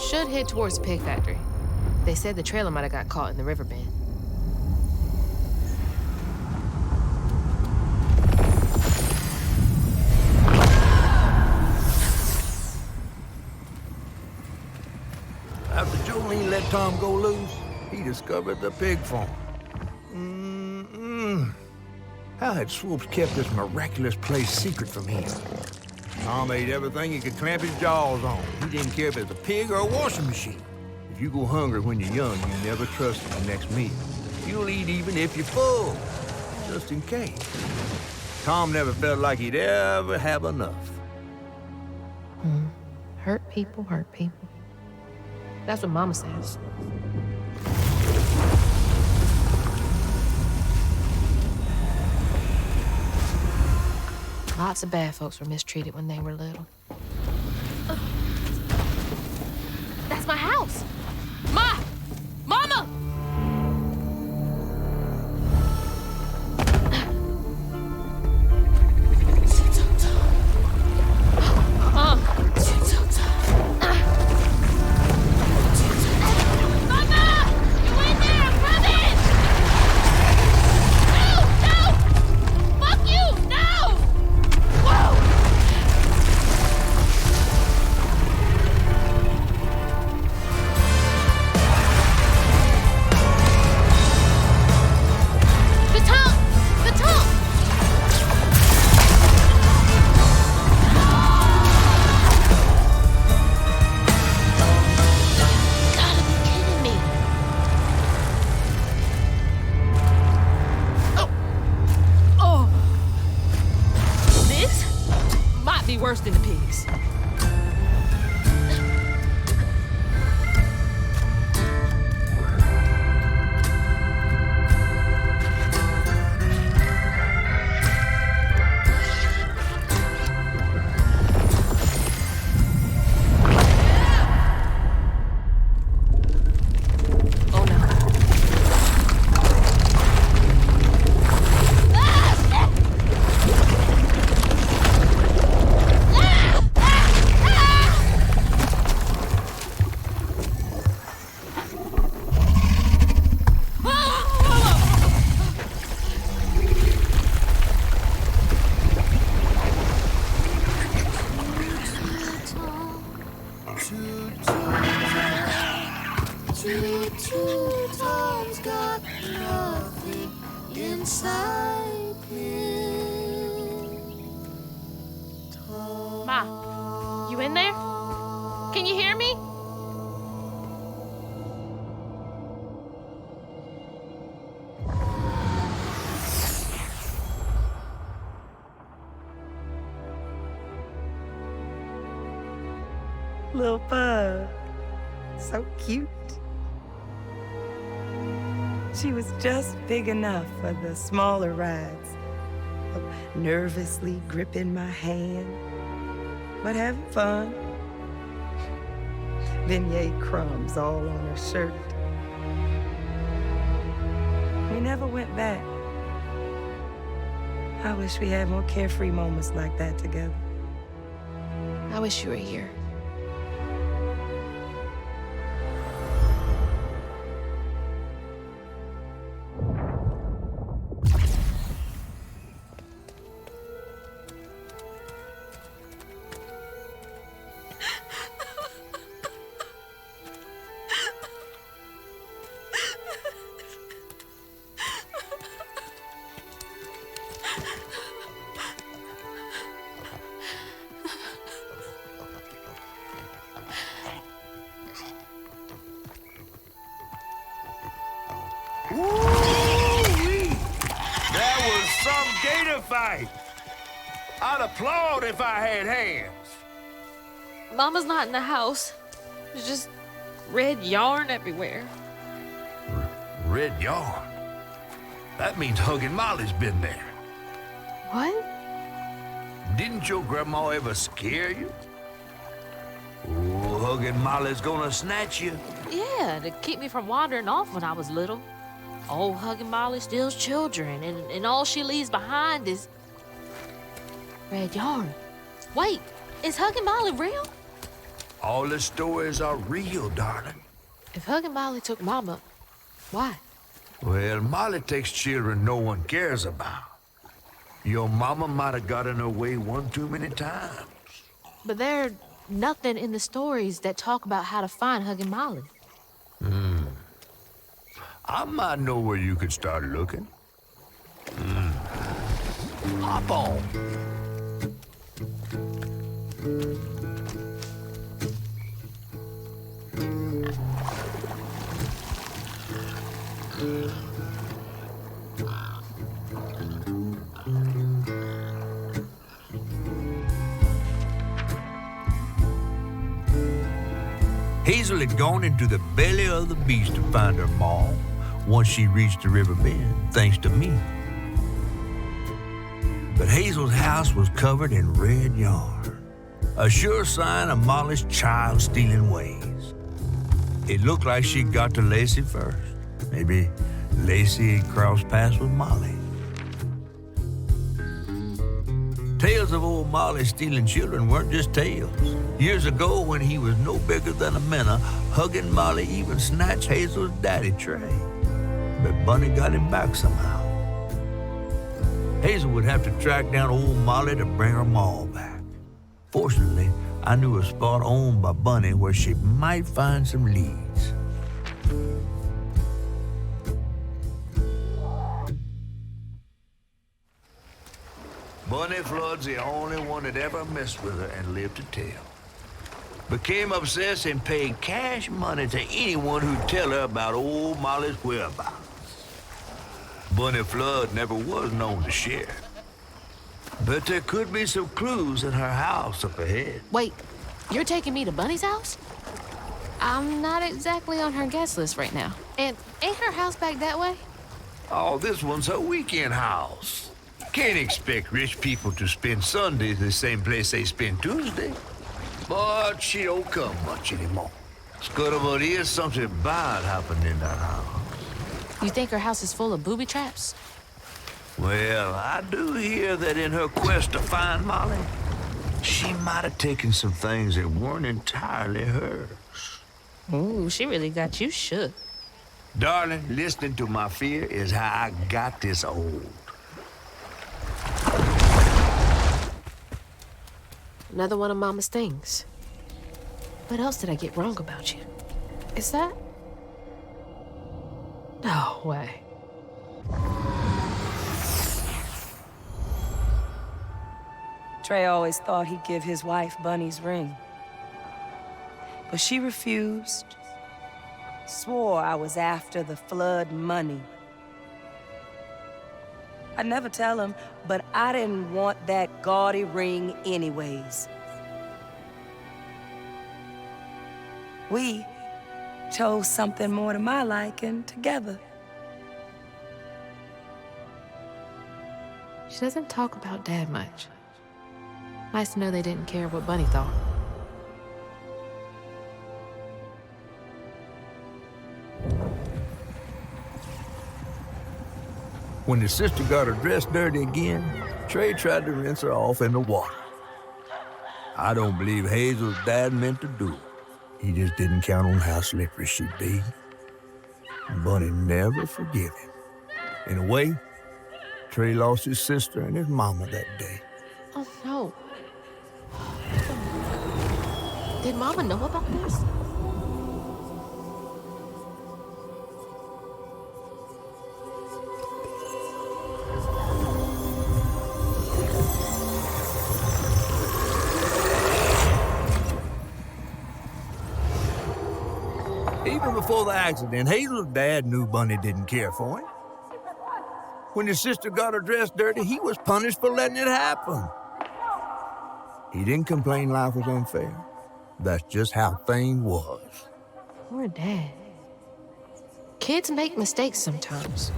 Should head towards the pig factory. They said the trailer might have got caught in the river bend. After Jolene let Tom go loose, he discovered the pig farm. How had Swoops kept this miraculous place secret from him? Tom ate everything he could clamp his jaws on. He didn't care if it was a pig or a washing machine. If you go hungry when you're young, you never trust the next meal. You'll eat even if you're full, just in case. Tom never felt like he'd ever have enough. Hurt people, hurt people. That's what Mama says. Lots of bad folks were mistreated when they were little. That's my house! Ma! Mama! Worse than the pigs. Ma, you in there? Can you hear me? Little pug. So cute. She was just big enough for the smaller rides. Nervously gripping my hand, but having fun. Vignette crumbs all on her shirt. We never went back. I wish we had more carefree moments like that together. I wish you were here. fight. I'd applaud if I had hands. Mama's not in the house. There's just red yarn everywhere. Red yarn? That means Huggin' Molly's been there. What? Didn't your grandma ever scare you? Oh, Huggin' Molly's gonna snatch you. Yeah, to keep me from wandering off when I was little. Old Huggin' Molly steals children, and all she leaves behind is red yarn. Wait, is Huggin' Molly real? All the stories are real, darling. If Huggin' Molly took Mama, why? Well, Molly takes children no one cares about. Your mama might have got in her way one too many times. But there's nothing in the stories that talk about how to find Huggin' Molly. I might know where you could start looking. Hop on. Hazel had gone into the belly of the beast to find her maw once she reached the river bend, thanks to me. But Hazel's house was covered in red yarn, a sure sign of Molly's child-stealing ways. It looked like she'd got to Lacey first. Maybe Lacey had crossed paths with Molly. Tales of old Molly stealing children weren't just tales. Years ago, when he was no bigger than a minnow, Huggin' Molly even snatched Hazel's daddy, Trey. But Bunny got him back somehow. Hazel would have to track down old Molly to bring her maw back. Fortunately, I knew a spot owned by Bunny where she might find some leads. Bunny Flood's the only one that ever messed with her and lived to tell. Became obsessed and paid cash money to anyone who'd tell her about old Molly's whereabouts. Bunny Flood never was known to share. But there could be some clues in her house up ahead. Wait, you're taking me to Bunny's house? I'm not exactly on her guest list right now. And ain't her house back that way? Oh, this one's her weekend house. Can't expect rich people to spend Sundays the same place they spend Tuesday. But she don't come much anymore. Scuttlebot is something bad happened in that house. You think her house is full of booby traps? Well, I do hear that in her quest to find Molly, she might have taken some things that weren't entirely hers. Ooh, she really got you shook. Darling, listening to my fear is how I got this old. Another one of Mama's things. What else did I get wrong about you? Is that? No way. Trey always thought he'd give his wife Bunny's ring. But she refused. Swore I was after the flood money. I'd never tell him, but I didn't want that gaudy ring anyways. We chose something more to my liking together. She doesn't talk about Dad much. Nice to know they didn't care what Bunny thought. When the sister got her dress dirty again, Trey tried to rinse her off in the water. I don't believe Hazel's dad meant to do it. He just didn't count on how slippery she'd be. Bunny never forgave him. In a way, Trey lost his sister and his mama that day. Oh, no. Did Mama know about this? Even before the accident, Hazel's dad knew Bunny didn't care for him. When his sister got her dress dirty, he was punished for letting it happen. He didn't complain life was unfair. That's just how things was. Poor Dad. Kids make mistakes sometimes.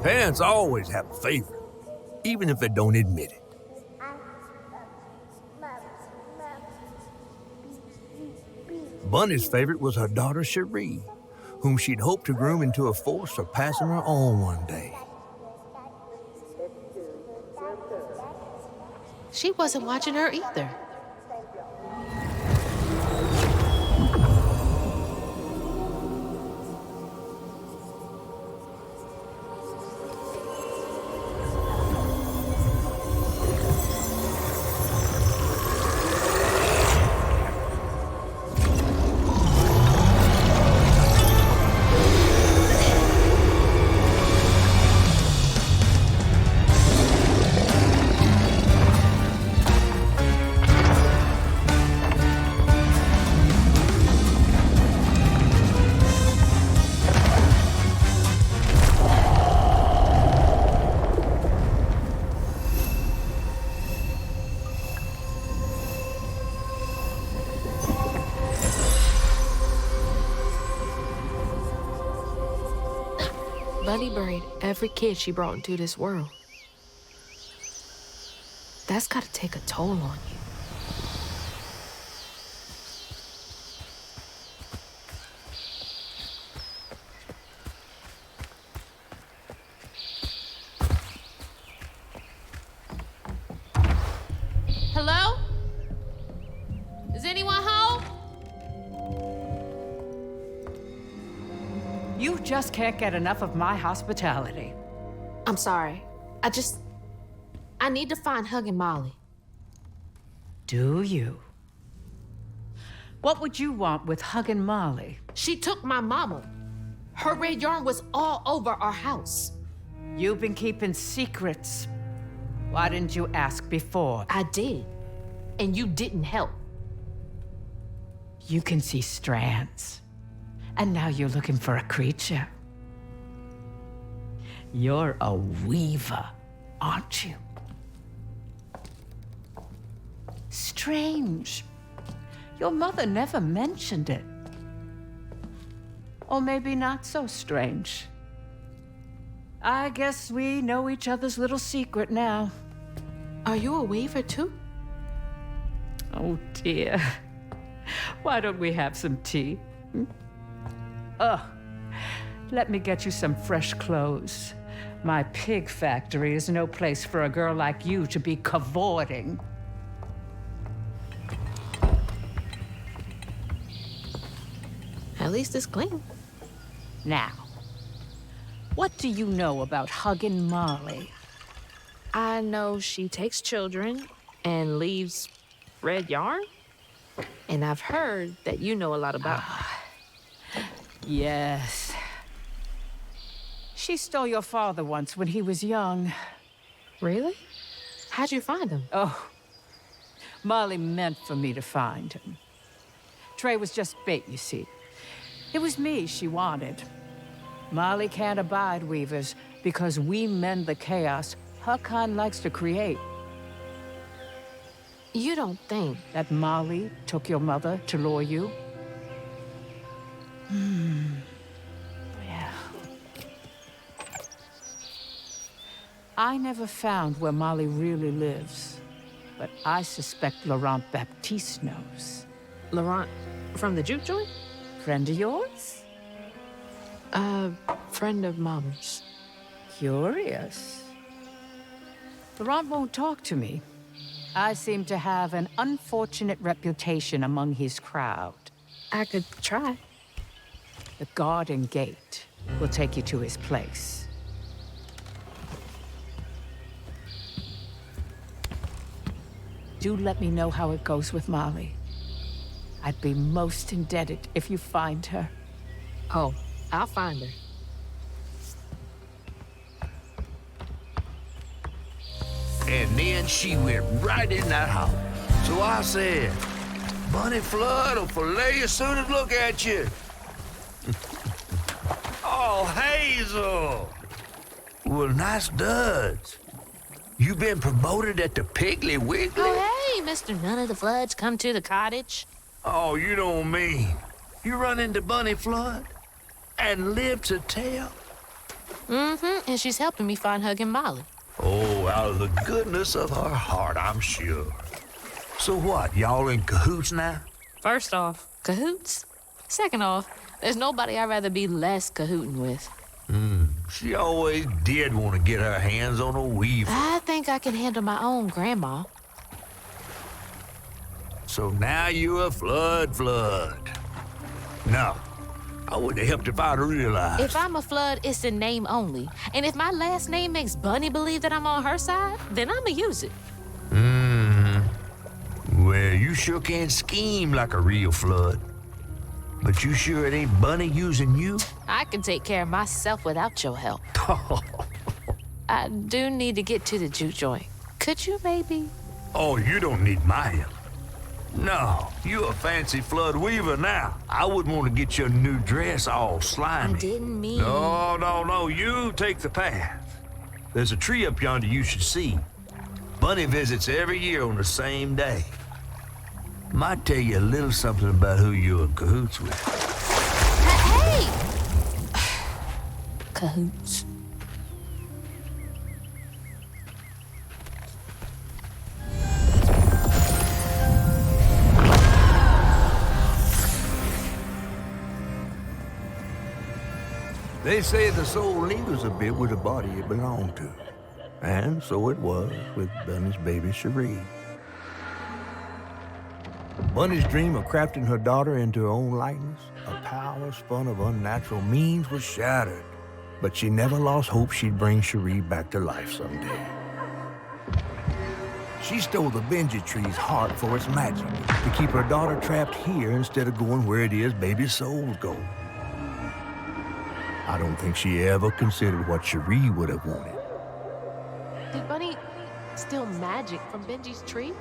Parents always have a favorite, even if they don't admit it. Bunny's favorite was her daughter Cherie, whom she'd hoped to groom into a force surpassing her own one day. She wasn't watching her either. Bunny buried every kid she brought into this world. That's gotta take a toll on you. Hello? Is anyone home? You just can't get enough of my hospitality. I'm sorry. I need to find Hug and Molly. Do you? What would you want with Hug and Molly? She took my mama. Her red yarn was all over our house. You've been keeping secrets. Why didn't you ask before? I did. And you didn't help. You can see strands. And now you're looking for a creature. You're a weaver, aren't you? Strange. Your mother never mentioned it. Or maybe not so strange. I guess we know each other's little secret now. Are you a weaver too? Oh dear. Why don't we have some tea? Let me get you some fresh clothes. My pig factory is no place for a girl like you to be cavorting. At least it's clean. Now, what do you know about hugging Molly? I know she takes children and leaves red yarn. And I've heard that you know a lot about her. Yes. She stole your father once when he was young. Really? How'd you find him? Oh, Molly meant for me to find him. Trey was just bait, you see. It was me she wanted. Molly can't abide weavers because we mend the chaos her kind likes to create. You don't think that Molly took your mother to lure you? Yeah. I never found where Molly really lives, but I suspect Laurent Baptiste knows. Laurent from the juke joint? Friend of yours? Friend of Mama's. Curious. Laurent won't talk to me. I seem to have an unfortunate reputation among his crowd. I could try. The garden gate will take you to his place. Do let me know how it goes with Molly. I'd be most indebted if you find her. Oh, I'll find her. And then she went right in that house. So I said, Bunny Flood will fillet you as soon as look at you. Oh, Hazel. Well, nice duds. You been promoted at the Piggly Wiggly? Oh, hey, Mr. None of the Floods, come to the cottage. Oh, you don't mean. You run into Bunny Flood and live to tell? Mm-hmm, and she's helping me find Huggin' Molly. Oh, out of the goodness of her heart, I'm sure. So what, y'all in cahoots now? First off, cahoots? Second off, there's nobody I'd rather be less cahooting with. She always did want to get her hands on a weaver. I think I can handle my own grandma. So now you're a flood. No, I wouldn't have helped if I'd realized. If I'm a Flood, it's in name only. And if my last name makes Bunny believe that I'm on her side, then I'ma use it. Well, you sure can scheme like a real Flood. But you sure it ain't Bunny using you? I can take care of myself without your help. I do need to get to the juke joint. Could you maybe? Oh, you don't need my help. No, you a fancy Flood weaver now. I wouldn't want to get your new dress all slimy. I didn't mean... No, you take the path. There's a tree up yonder you should see. Bunny visits every year on the same day. Might tell you a little something about who you're in cahoots with. Hey! Cahoots. They say the soul lingers a bit with the body it belonged to. And so it was with Bunny's baby Cherie. Bunny's dream of crafting her daughter into her own likeness, a power spun of unnatural means, was shattered. But she never lost hope she'd bring Cherie back to life someday. She stole the Benji tree's heart for its magic, to keep her daughter trapped here instead of going where it is baby souls go. I don't think she ever considered what Cherie would have wanted. Did Bunny steal magic from Benji's tree?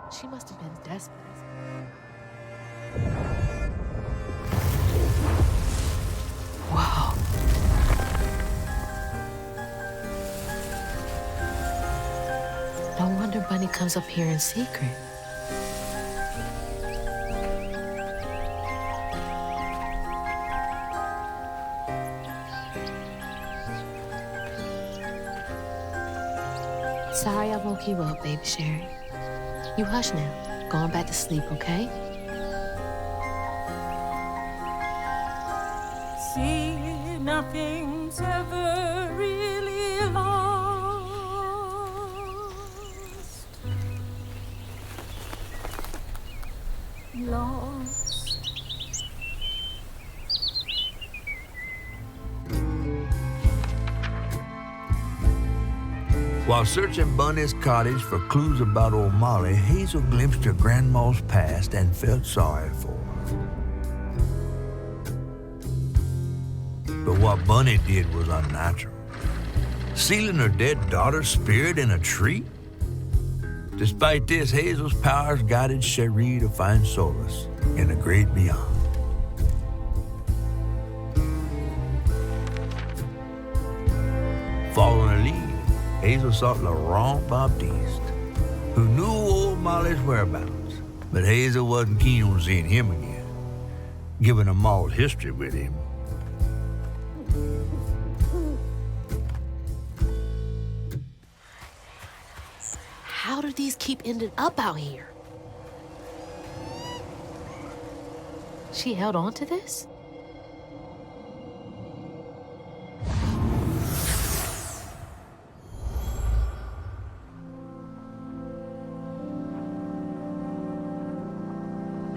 She must have been desperate. Wow. No wonder Bunny comes up here in secret. Sorry I woke you up, baby Sherry. You hush now. Going back to sleep, okay? See, nothing's ever really lost. While searching Bunny's cottage for clues about old Molly, Hazel glimpsed her grandma's past and felt sorry for her. But what Bunny did was unnatural. Sealing her dead daughter's spirit in a tree? Despite this, Hazel's powers guided Cherie to find solace in the great beyond. Following her lead, Hazel sought Laurent Baptiste, who knew old Molly's whereabouts, but Hazel wasn't keen on seeing him again, given her mauled history with him. How do these keep ending up out here? She held on to this?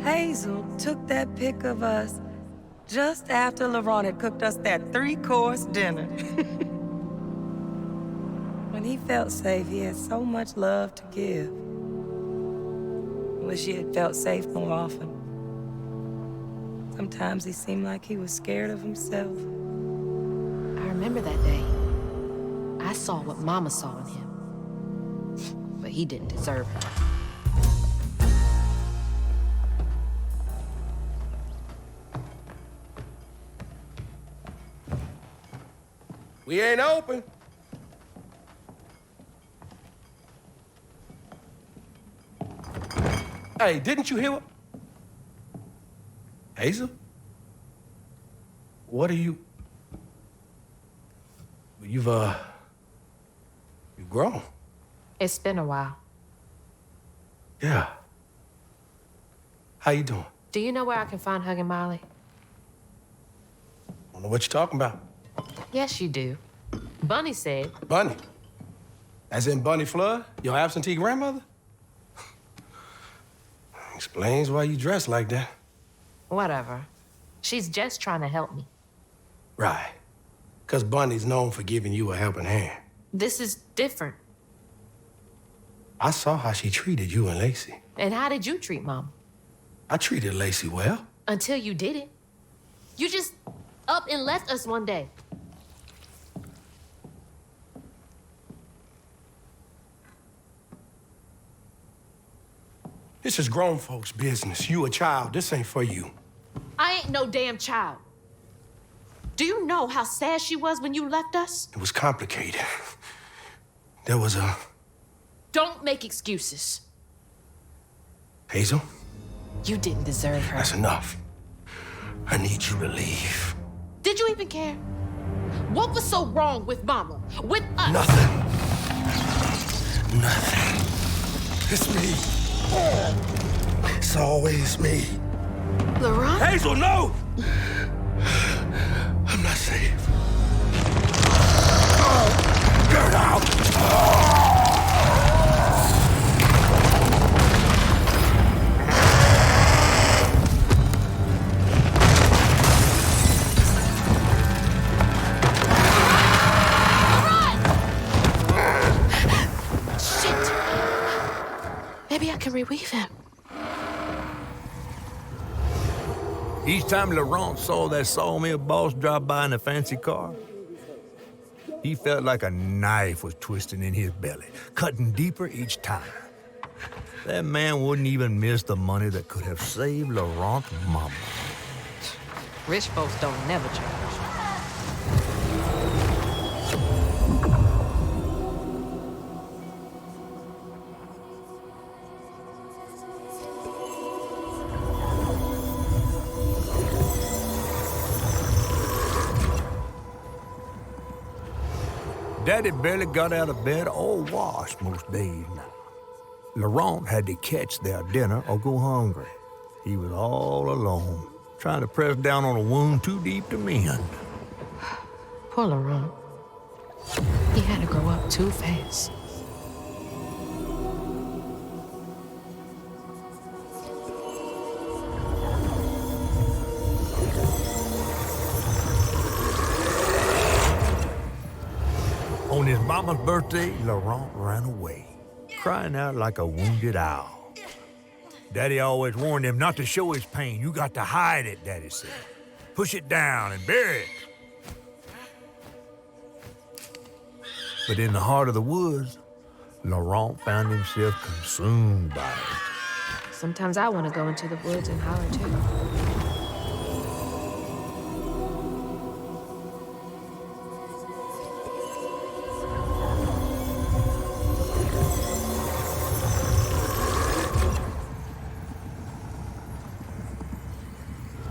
Hazel took that pic of us just after Laurent had cooked us that 3-course dinner. When he felt safe, he had so much love to give. Wish he had felt safe more often. Sometimes he seemed like he was scared of himself. I remember that day. I I saw what Mama saw in him. But he didn't deserve her. We ain't open. Hey, didn't you hear what? Hazel? What are you? You've grown. It's been a while. Yeah. How you doing? Do you know where I can find Huggin' Molly? I don't know what you're talking about. Yes, you do. Bunny said. Bunny? As in Bunny Flood, your absentee grandmother? Explains why you dress like that. Whatever. She's just trying to help me. Right. Because Bunny's known for giving you a helping hand. This is different. I saw how she treated you and Lacey. And how did you treat Mom? I treated Lacey well. Until you didn't. You just up and left us one day. This is grown folks' business. You a child. This ain't for you. I ain't no damn child. Do you know how sad she was when you left us? It was complicated. There was a... Don't make excuses. Hazel? You didn't deserve her. That's enough. I need you to leave. Did you even care? What was so wrong with Mama? With us? Nothing. Nothing. It's me. It's always me. Laurent? Hazel, no! I'm not safe. Get out! Shit! Maybe I can reweave him. Each time Laurent saw that sawmill boss drive by in a fancy car, he felt like a knife was twisting in his belly, cutting deeper each time. That man wouldn't even miss the money that could have saved Laurent's mama. Rich folks don't never change. Daddy barely got out of bed or washed most days now. Laurent had to catch their dinner or go hungry. He was all alone, trying to press down on a wound too deep to mend. Poor Laurent. He had to grow up too fast. On his mama's birthday, Laurent ran away, crying out like a wounded owl. Daddy always warned him not to show his pain. You got to hide it, Daddy said. Push it down and bury it. But in the heart of the woods, Laurent found himself consumed by it. Sometimes I want to go into the woods and holler too.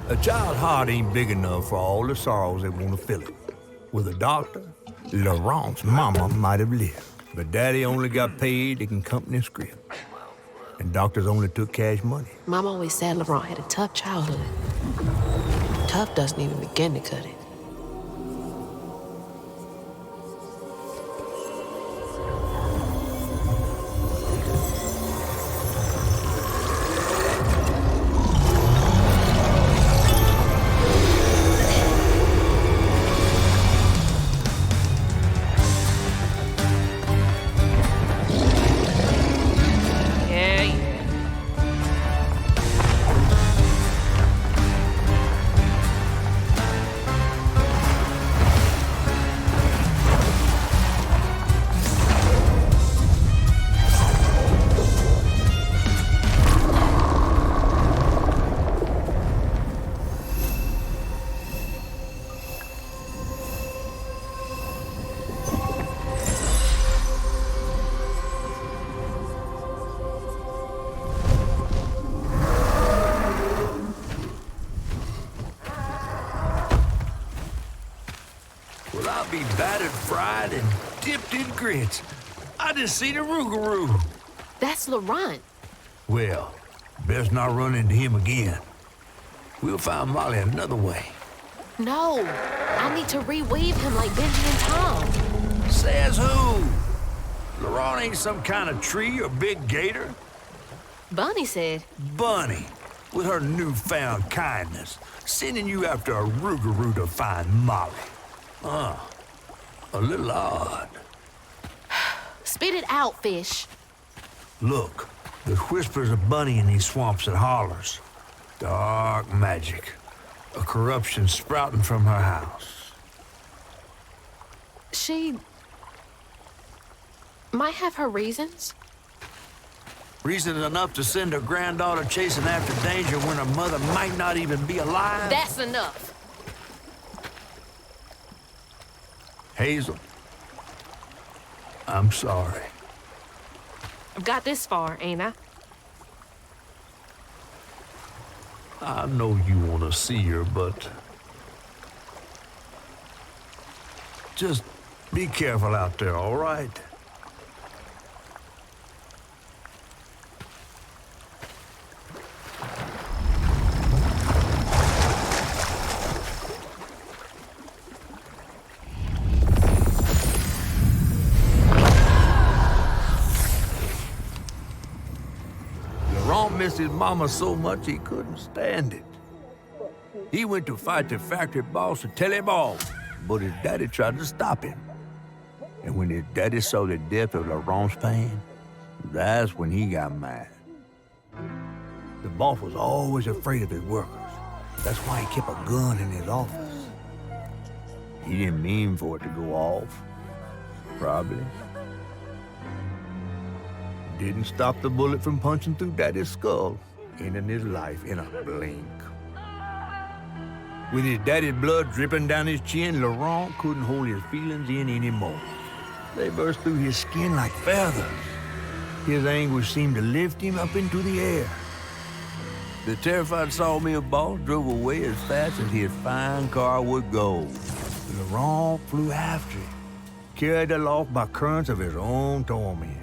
A child's heart ain't big enough for all the sorrows that want to fill it. With a doctor, Laurent's mama might have lived, but Daddy only got paid in company script. And doctors only took cash money. Mom always said Laurent had a tough childhood. Tough doesn't even begin to cut it. Well, I'll be battered, fried, and dipped in grits. I just seen a rougarou. That's Laurent. Well, best not run into him again. We'll find Molly another way. No, I need to reweave him like Benji and Tom. Says who? Laurent ain't some kind of tree or big gator. Bunny said. Bunny, with her newfound kindness, sending you after a rougarou to find Molly. A little odd. Spit it out, fish. Look, there's whispers of Bunny in these swamps and hollers. Dark magic. A corruption sprouting from her house. She might have her reasons. Reason enough to send her granddaughter chasing after danger when her mother might not even be alive? That's enough. Hazel, I'm sorry. I've got this far, ain't I? I know you want to see her, but just be careful out there, all right? Missed his mama so much he couldn't stand it. He went to fight the factory boss to tell him off, but his daddy tried to stop him. And when his daddy saw the death of Laurent's pain, that's when he got mad. The boss was always afraid of his workers. That's why he kept a gun in his office. He didn't mean for it to go off, probably. Didn't stop the bullet from punching through Daddy's skull, ending his life in a blink. With his daddy's blood dripping down his chin, Laurent couldn't hold his feelings in anymore. They burst through his skin like feathers. His anguish seemed to lift him up into the air. The terrified sawmill boss drove away as fast as his fine car would go. Laurent flew after it, carried aloft by currents of his own torment.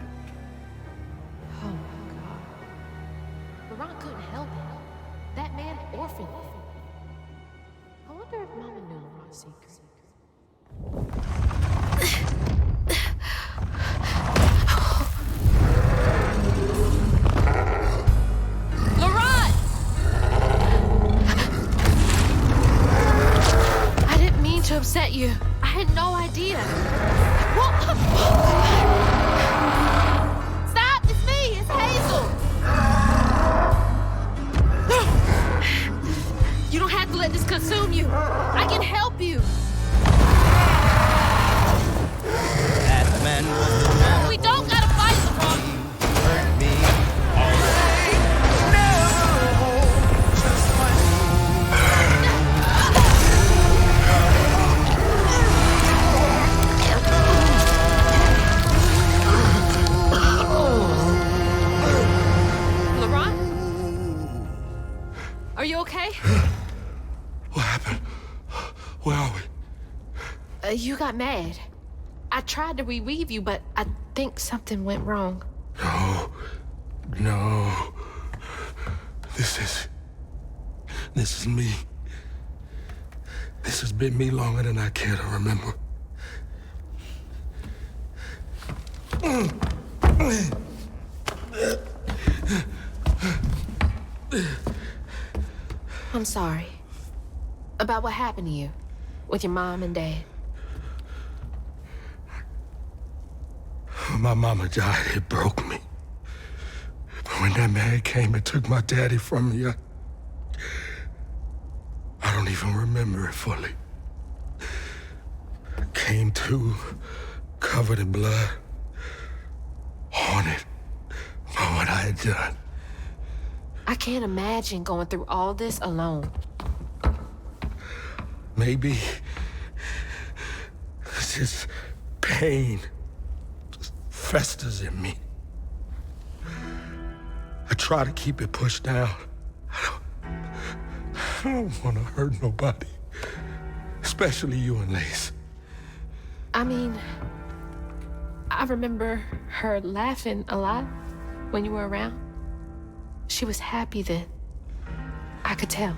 Laurent couldn't help it. That man orphaned him. I wonder if Mama knew Laurent's secret. Laurent! I didn't mean to upset you. I had no idea. Stop! It's me! It's Hazel! You don't have to let this consume you. I can help you. We don't gotta fight, Laurent. Hurt me already. Never hold just Laurent? Are you okay? What happened? Where are we? You got mad. I tried to reweave you, but I think something went wrong. No. This is me. This has been me longer than I care to remember. I'm sorry. About what happened to you with your mom and dad. My mama died. It broke me. But when that man came and took my daddy from me, I don't even remember it fully. I came to, covered in blood, haunted by what I had done. I can't imagine going through all this alone. Maybe it's just pain just festers in me. I try to keep it pushed down. I don't want to hurt nobody, especially you and Lace. I mean, I remember her laughing a lot when you were around. She was happy then. I could tell.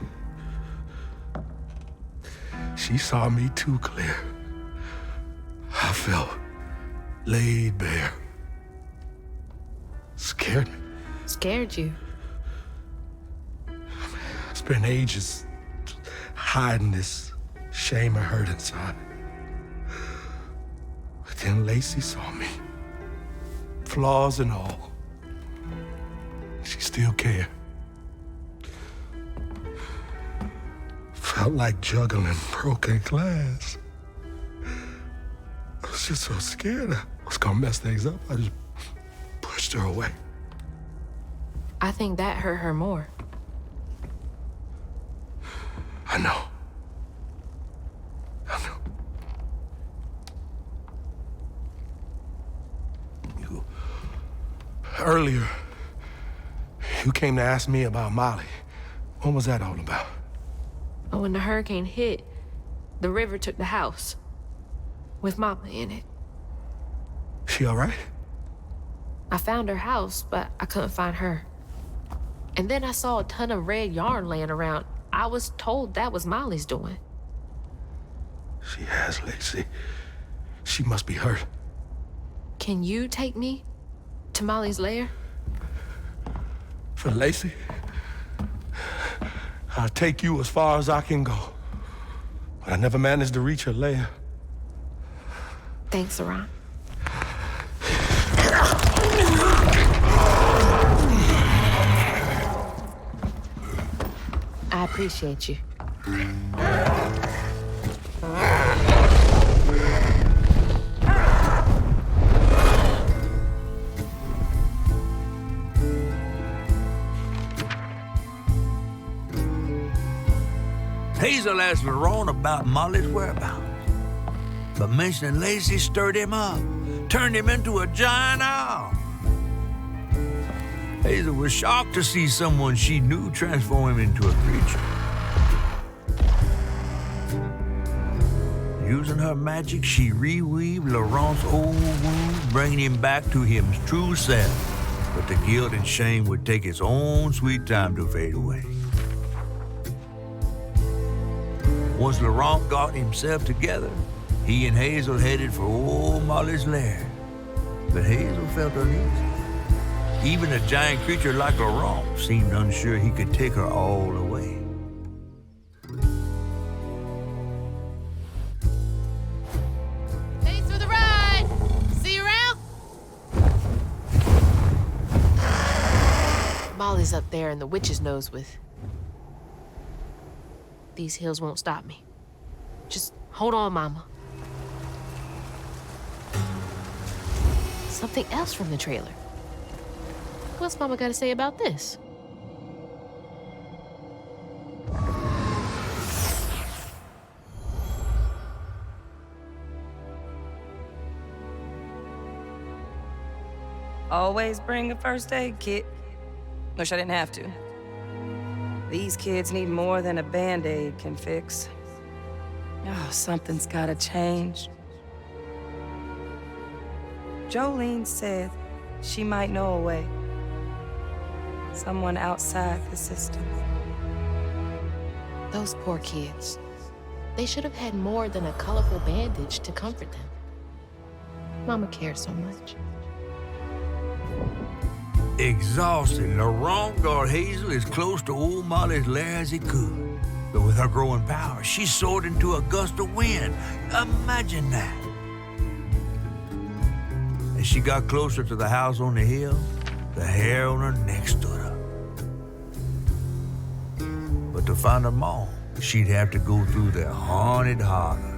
She saw me too, Claire. I felt laid bare. Scared me. Scared you? I spent ages hiding this shame and hurt inside. But then Lacey saw me, flaws and all. She still cared. Felt like juggling broken glass. I was just so scared I was gonna mess things up. I just pushed her away. I think that hurt her more. I know. Earlier, you came to ask me about Molly. What was that all about? Oh, when the hurricane hit, the river took the house with Mama in it. She all right? I found her house, but I couldn't find her. And then I saw a ton of red yarn laying around. I was told that was Molly's doing. She has, Lacey. She must be hurt. Can you take me to Molly's lair? For Lacey? I'll take you as far as I can go. But I never managed to reach her lair. Thanks, Aran. I appreciate you. Hazel asked Laurent about Molly's whereabouts. But mentioning Lacey stirred him up, turned him into a giant owl. Hazel was shocked to see someone she knew transform him into a creature. Using her magic, she reweaved Laurent's old wounds, bringing him back to his true self. But the guilt and shame would take its own sweet time to fade away. Once Laurent got himself together, he and Hazel headed for old Molly's lair. But Hazel felt uneasy. Even a giant creature like Laurent seemed unsure he could take her all away. Thanks for the ride! See you around? Molly's up there in the witch's nose with. These hills won't stop me. Just hold on, Mama. Something else from the trailer. What's Mama got to say about this? Always bring a first aid kit. Wish I didn't have to. These kids need more than a Band-Aid can fix. Oh, something's gotta change. Jolene said she might know a way. Someone outside the system. Those poor kids. They should have had more than a colorful bandage to comfort them. Mama cared so much. Exhausted, Laurent got Hazel as close to old Molly's lair as he could. But with her growing power, she soared into a gust of wind. Imagine that. As she got closer to the house on the hill, the hair on her neck stood up. But to find her mom, she'd have to go through the haunted holler.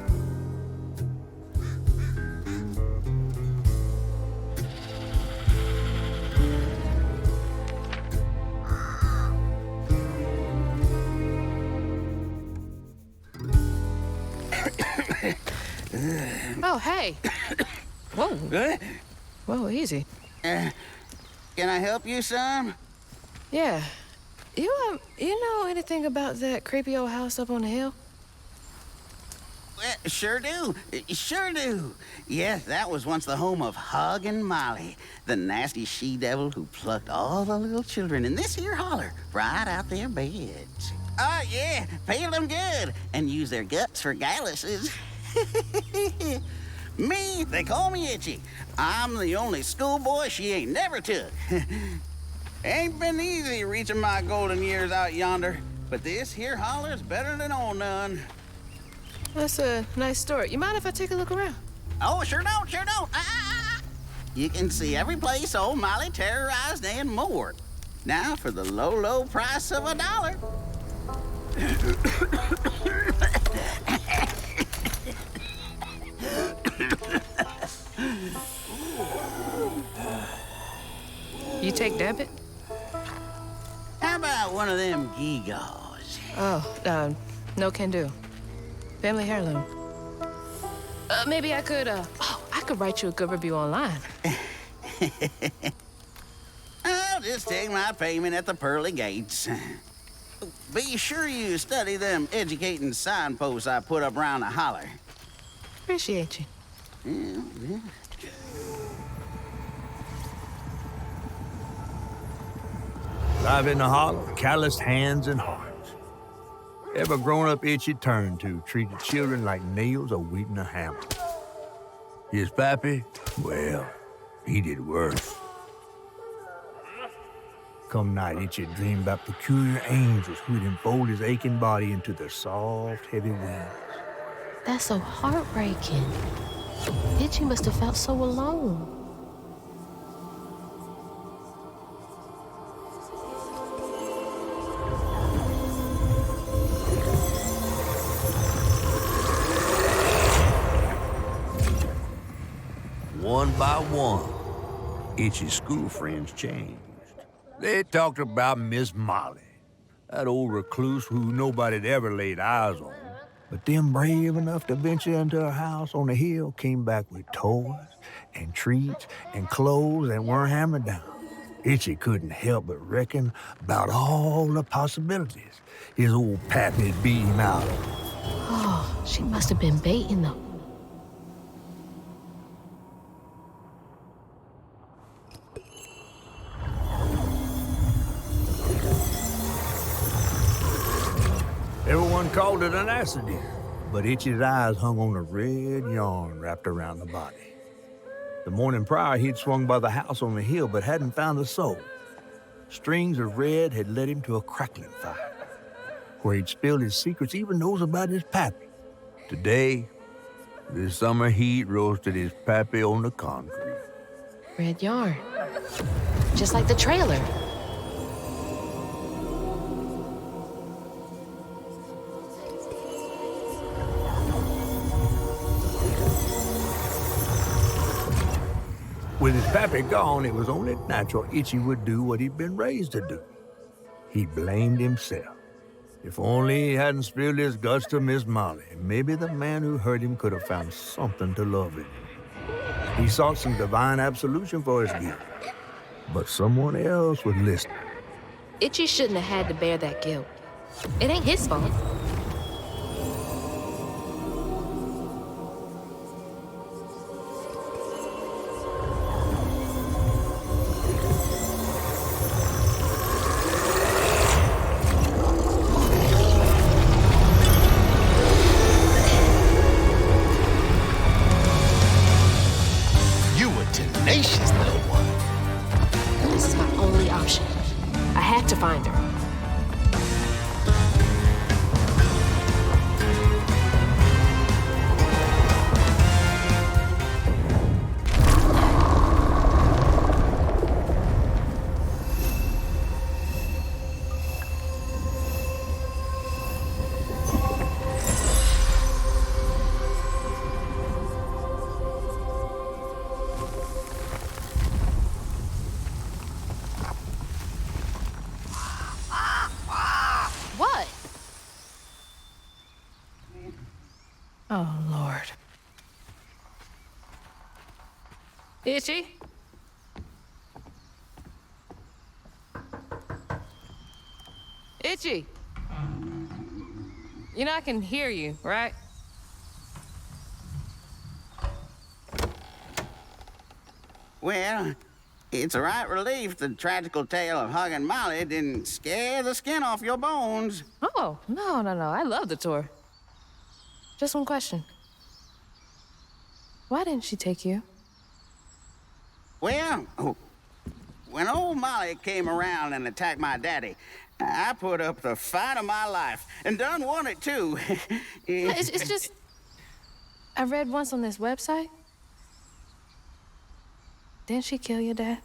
Oh, hey. Whoa. Good? Whoa, easy. Can I help you, son? Yeah. You know anything about that creepy old house up on the hill? Sure do. Sure do. Yes, that was once the home of Hug and Molly, the nasty she-devil who plucked all the little children in this here holler right out their beds. Oh, yeah, peel them good and use their guts for galluses. Me, they call me Itchy. I'm the only schoolboy she ain't never took. Ain't been easy reaching my golden years out yonder, but this here holler's better than all none. That's a nice story. You mind if I take a look around? Oh, sure don't, sure don't. You can see every place old Molly terrorized and more. Now for the low, low price of $1. You take debit? How about one of them gewgaws? Oh, no can do. Family heirloom. Maybe I could, I could write you a good review online. I'll just take my payment at the pearly gates. Be sure you study them educating signposts I put up around the holler. Appreciate you. Yeah. Live in the holler, calloused hands and hearts. Ever grown-up Itchy turned to treated children like nails awaiting a hammer. His pappy, well, he did worse. Come night, Itchy dreamed about peculiar angels who'd enfold his aching body into their soft, heavy wings. That's so heartbreaking. Itchy must have felt so alone. One by one, Itchy's school friends changed. They talked about Miss Molly, that old recluse who nobody'd ever laid eyes on. But them brave enough to venture into her house on the hill came back with toys and treats and clothes that weren't hammered down. Itchy couldn't help but reckon about all the possibilities his old pappy beat him out of. Oh, she must have been baiting them. Everyone called it an accident, but Itchy's eyes hung on a red yarn wrapped around the body. The morning prior, he'd swung by the house on the hill, but hadn't found the soul. Strings of red had led him to a crackling fire, where he'd spilled his secrets, even those about his pappy. Today, the summer heat roasted his pappy on the concrete. Red yarn. Just like the trailer. With his pappy gone, it was only natural Itchy would do what he'd been raised to do. He blamed himself. If only he hadn't spilled his guts to Miss Molly, maybe the man who hurt him could have found something to love in him. He sought some divine absolution for his guilt, but someone else would listen. Itchy shouldn't have had to bear that guilt. It ain't his fault. Tenacious little one. This is my only option. I have to find her. Oh, Lord. Itchy? Itchy? You know I can hear you, right? Well, it's a right relief the tragical tale of Hug and Molly didn't scare the skin off your bones. Oh, no. I love the tour. Just one question. Why didn't she take you? Well, when old Molly came around and attacked my daddy, I put up the fight of my life, and done won it, too. It's just... I read once on this website. Didn't she kill your dad?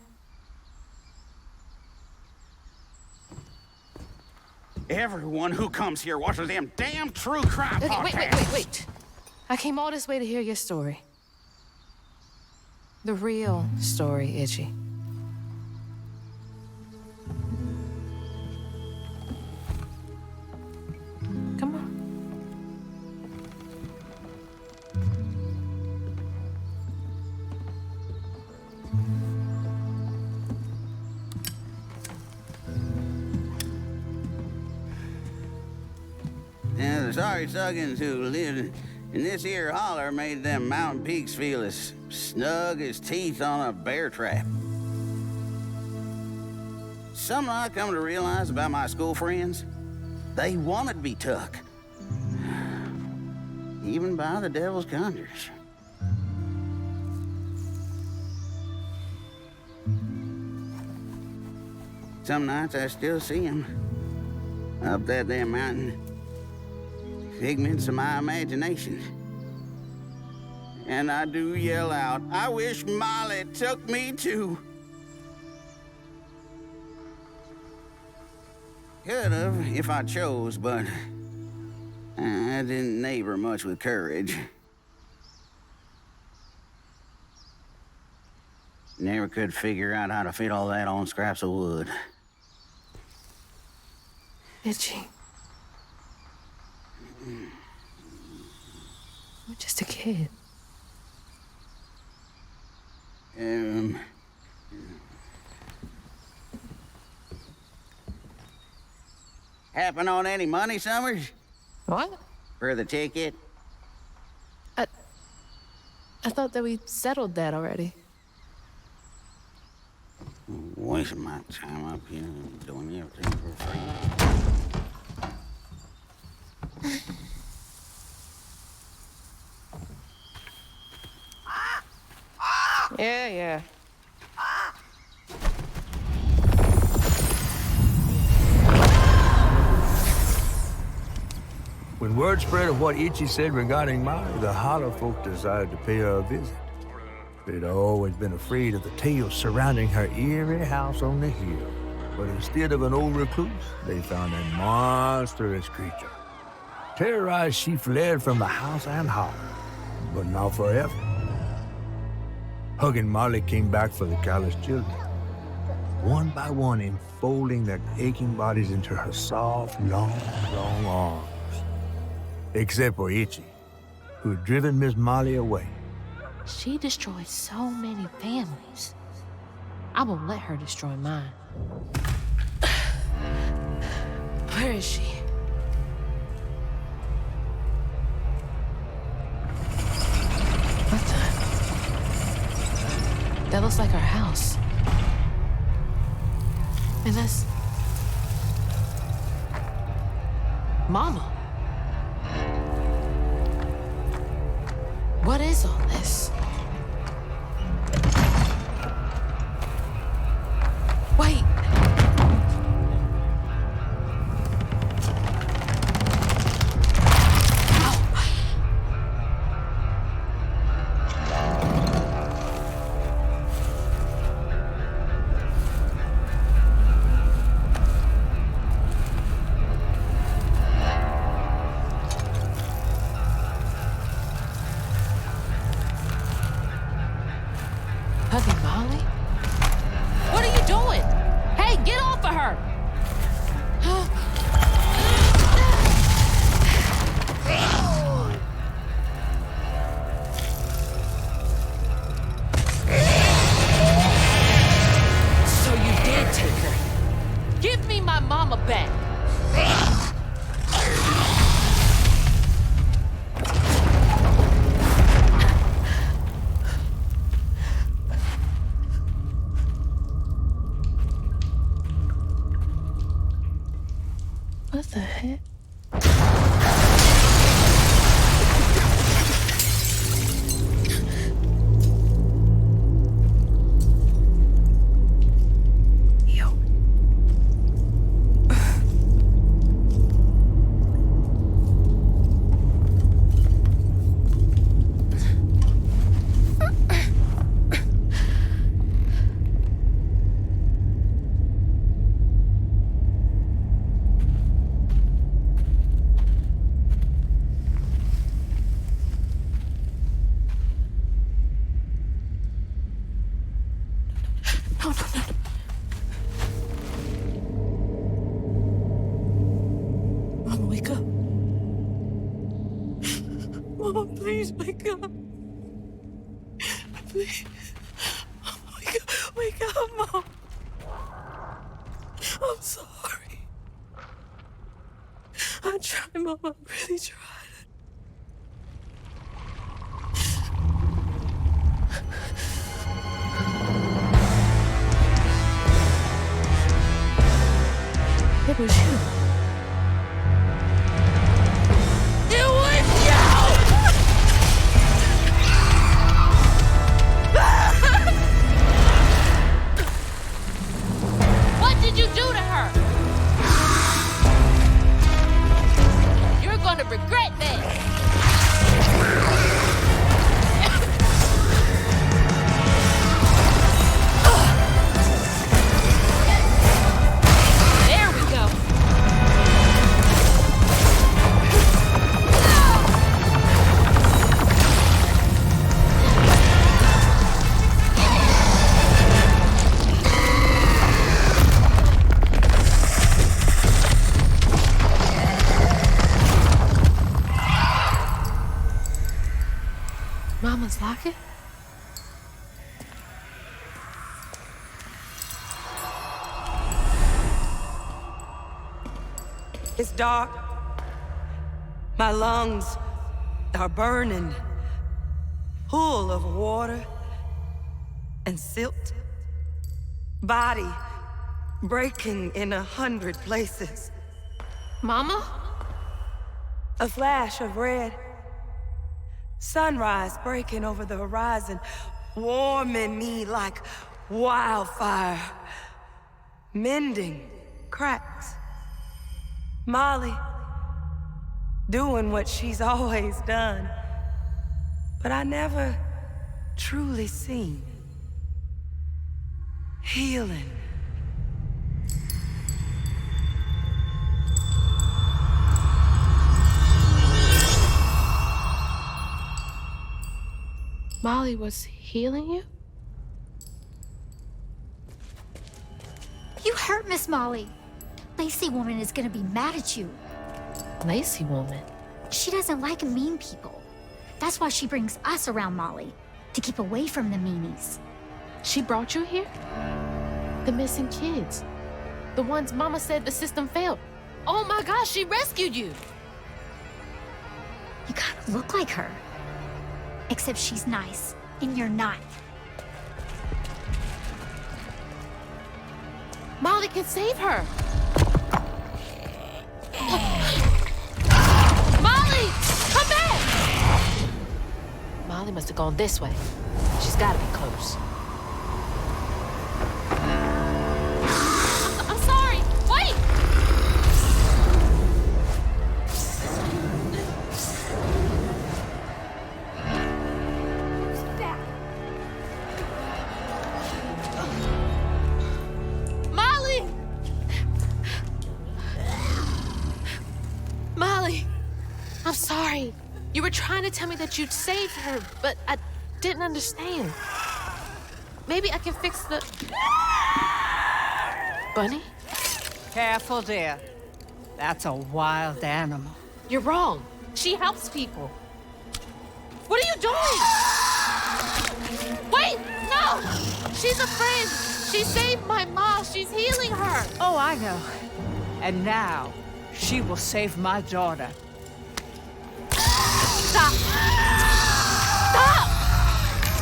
Everyone who comes here watches them damn true crime podcasts. Wait. I came all this way to hear your story. The real story, Itchy. Come on. And the sorry suggins who lived in this here holler made them mountain peaks feel as snug as teeth on a bear trap. Something I come to realize about my school friends, they wanted to be took. Even by the devil's conjures. Some nights I still see them up that damn mountain. Figments of my imagination. And I do yell out, I wish Molly took me too. Could have if I chose, but I didn't neighbor much with courage. Never could figure out how to fit all that on scraps of wood. Itchy. You're just a kid. Happen on any money, Summers? What? For the ticket? I thought that we settled that already. Wasting my time up here doing everything for free. Yeah. When word spread of what Itchy said regarding Molly, the Hollow folk decided to pay her a visit. They'd always been afraid of the tales surrounding her eerie house on the hill. But instead of an old recluse, they found a monstrous creature. Terrorized, she fled from the house and hollow, but not forever. Hug and Molly came back for the callous children, one by one enfolding their aching bodies into her soft, long arms. Except for Itchy, who had driven Miss Molly away. She destroyed so many families. I won't let her destroy mine. Where is she? What the? That looks like our house. And that's... Mama. What is all this? Wait. wake up. Please. Wake up, Mom. I'm sorry. I tried, Mom. I really tried. It was you. It was you! What did you do to her? You're gonna regret that. Mama's locket? It's dark. My lungs are burning, full of water and silt. Body breaking in 100 places. Mama? A flash of red. Sunrise breaking over the horizon, warming me like wildfire. Mending cracks. Molly doing what she's always done, but I never truly seen. Healing. Molly was healing you? You hurt Miss Molly. Lacey woman is gonna be mad at you. Lacey woman? She doesn't like mean people. That's why she brings us around Molly, to keep away from the meanies. She brought you here? The missing kids. The ones Mama said the system failed. Oh my gosh, she rescued you. You kind of look like her. Except she's nice, and you're not. Molly can save her. Molly, come back! Molly must have gone this way. She's gotta be close. I'm sorry, wait! I'm sorry. You were trying to tell me that you'd saved her, but I didn't understand. Maybe I can fix the... Bunny? Careful, dear. That's a wild animal. You're wrong. She helps people. What are you doing? Wait, no! She's a friend. She saved my mom. She's healing her. Oh, I know. And now, she will save my daughter. Stop! Stop!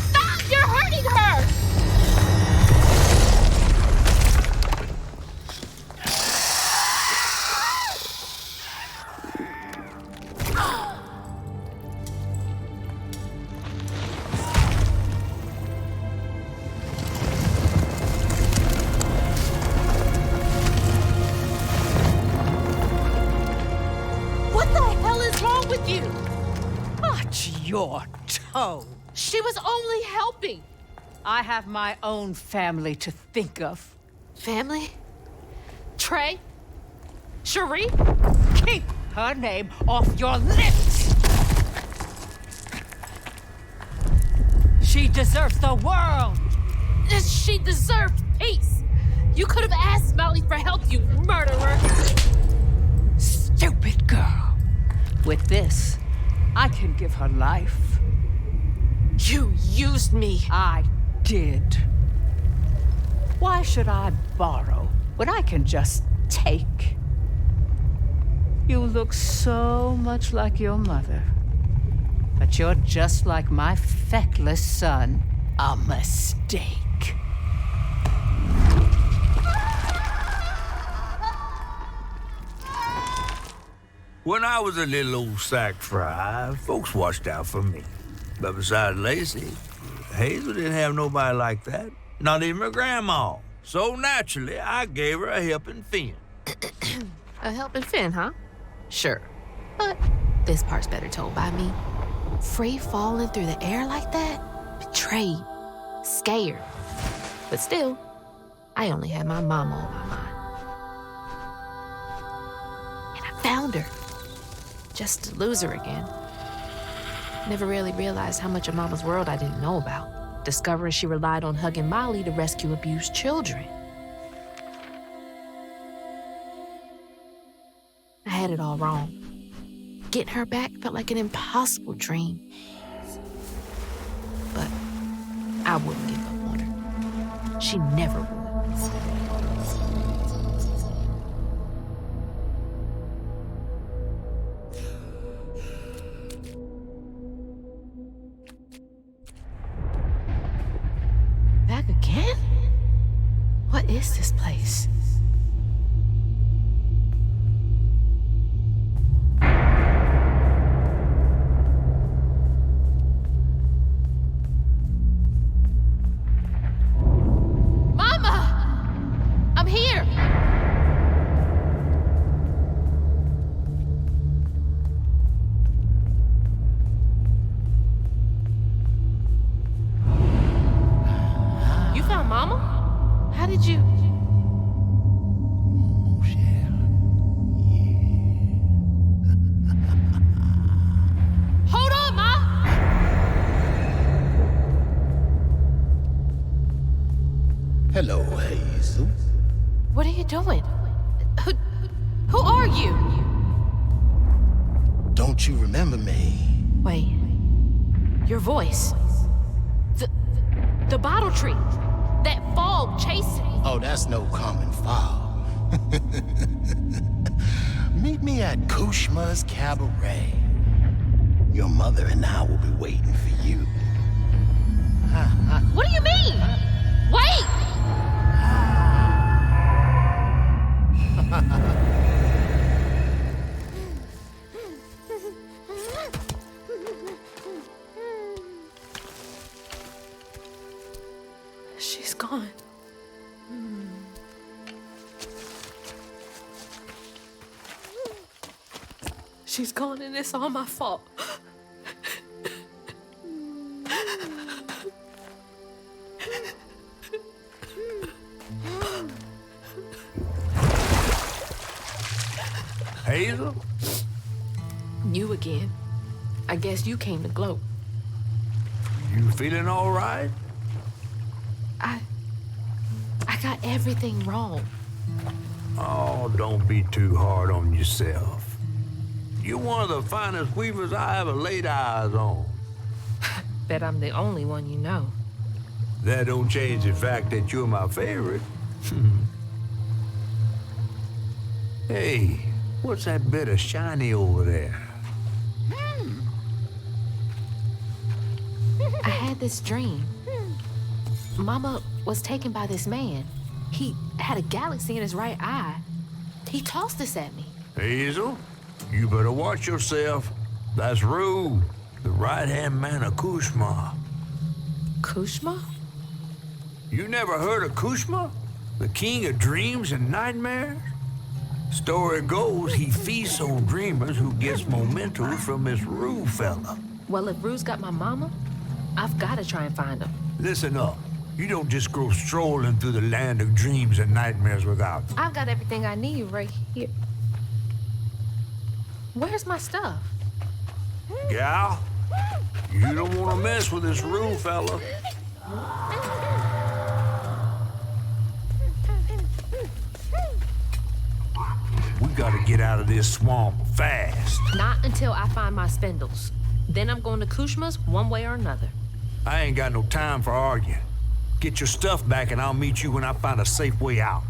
Stop! You're hurting her! What the hell is wrong with you? Watch your toe. She was only helping. I have my own family to think of. Family? Trey? Cherie? Keep her name off your lips! She deserves the world! She deserved peace! You could have asked Molly for help, you murderer! Stupid girl. With this, I can give her life. You used me. I did. Why should I borrow when I can just take? You look so much like your mother. But you're just like my feckless son. A mistake. When I was a little old sack fry, folks watched out for me. But besides Lacey, Hazel didn't have nobody like that. Not even her grandma. So naturally, I gave her a helping fin. A helping fin, huh? Sure. But this part's better told by me. Free falling through the air like that? Betrayed. Scared. But still, I only had my mama on my mind. And I found her. Just to lose her again. Never really realized how much of Mama's world I didn't know about. Discovering she relied on hugging Molly to rescue abused children. I had it all wrong. Getting her back felt like an impossible dream. But I wouldn't give up on her. She never would. Back again? What is this place? Hello, Hazel. What are you doing? Who are you? Don't you remember me? Wait. Your voice. The bottle tree. That fog chasing me. Oh, that's no common fog. Meet me at Kushma's Cabaret. Your mother and I will be waiting for you. What do you mean? Wait! She's gone. She's gone and it's all my fault. Hazel? You again. I guess you came to gloat. You feeling all right? I got everything wrong. Oh, don't be too hard on yourself. You're one of the finest weavers I ever laid eyes on. Bet I'm the only one you know. That don't change the fact that you're my favorite. Hey, what's that bit of shiny over there? I had this dream. Mama was taken by this man. He had a galaxy in his right eye. He tossed this at me. Hazel, you better watch yourself. That's Rue, the right-hand man of Kushma. Kushma? You never heard of Kushma? The king of dreams and nightmares? Story goes he feasts on dreamers who gets momentum from this Rue fella. Well, if Rue's got my mama, I've got to try and find him. Listen up. You don't just go strolling through the land of dreams and nightmares without them. I've got everything I need right here. Where's my stuff? Gal, you don't want to mess with this Rue fella. We gotta get out of this swamp fast. Not until I find my spindles. Then I'm going to Kushma's one way or another. I ain't got no time for arguing. Get your stuff back and I'll meet you when I find a safe way out.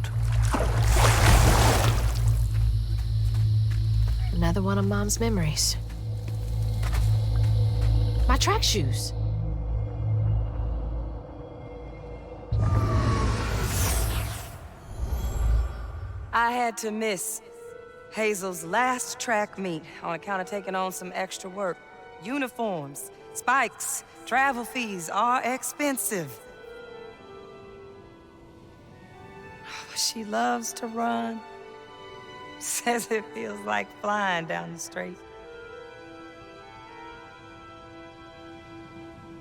Another one of Mom's memories. My track shoes. I had to miss Hazel's last track meet on account of taking on some extra work. Uniforms, spikes, travel fees are expensive. But she loves to run. Says it feels like flying down the straight.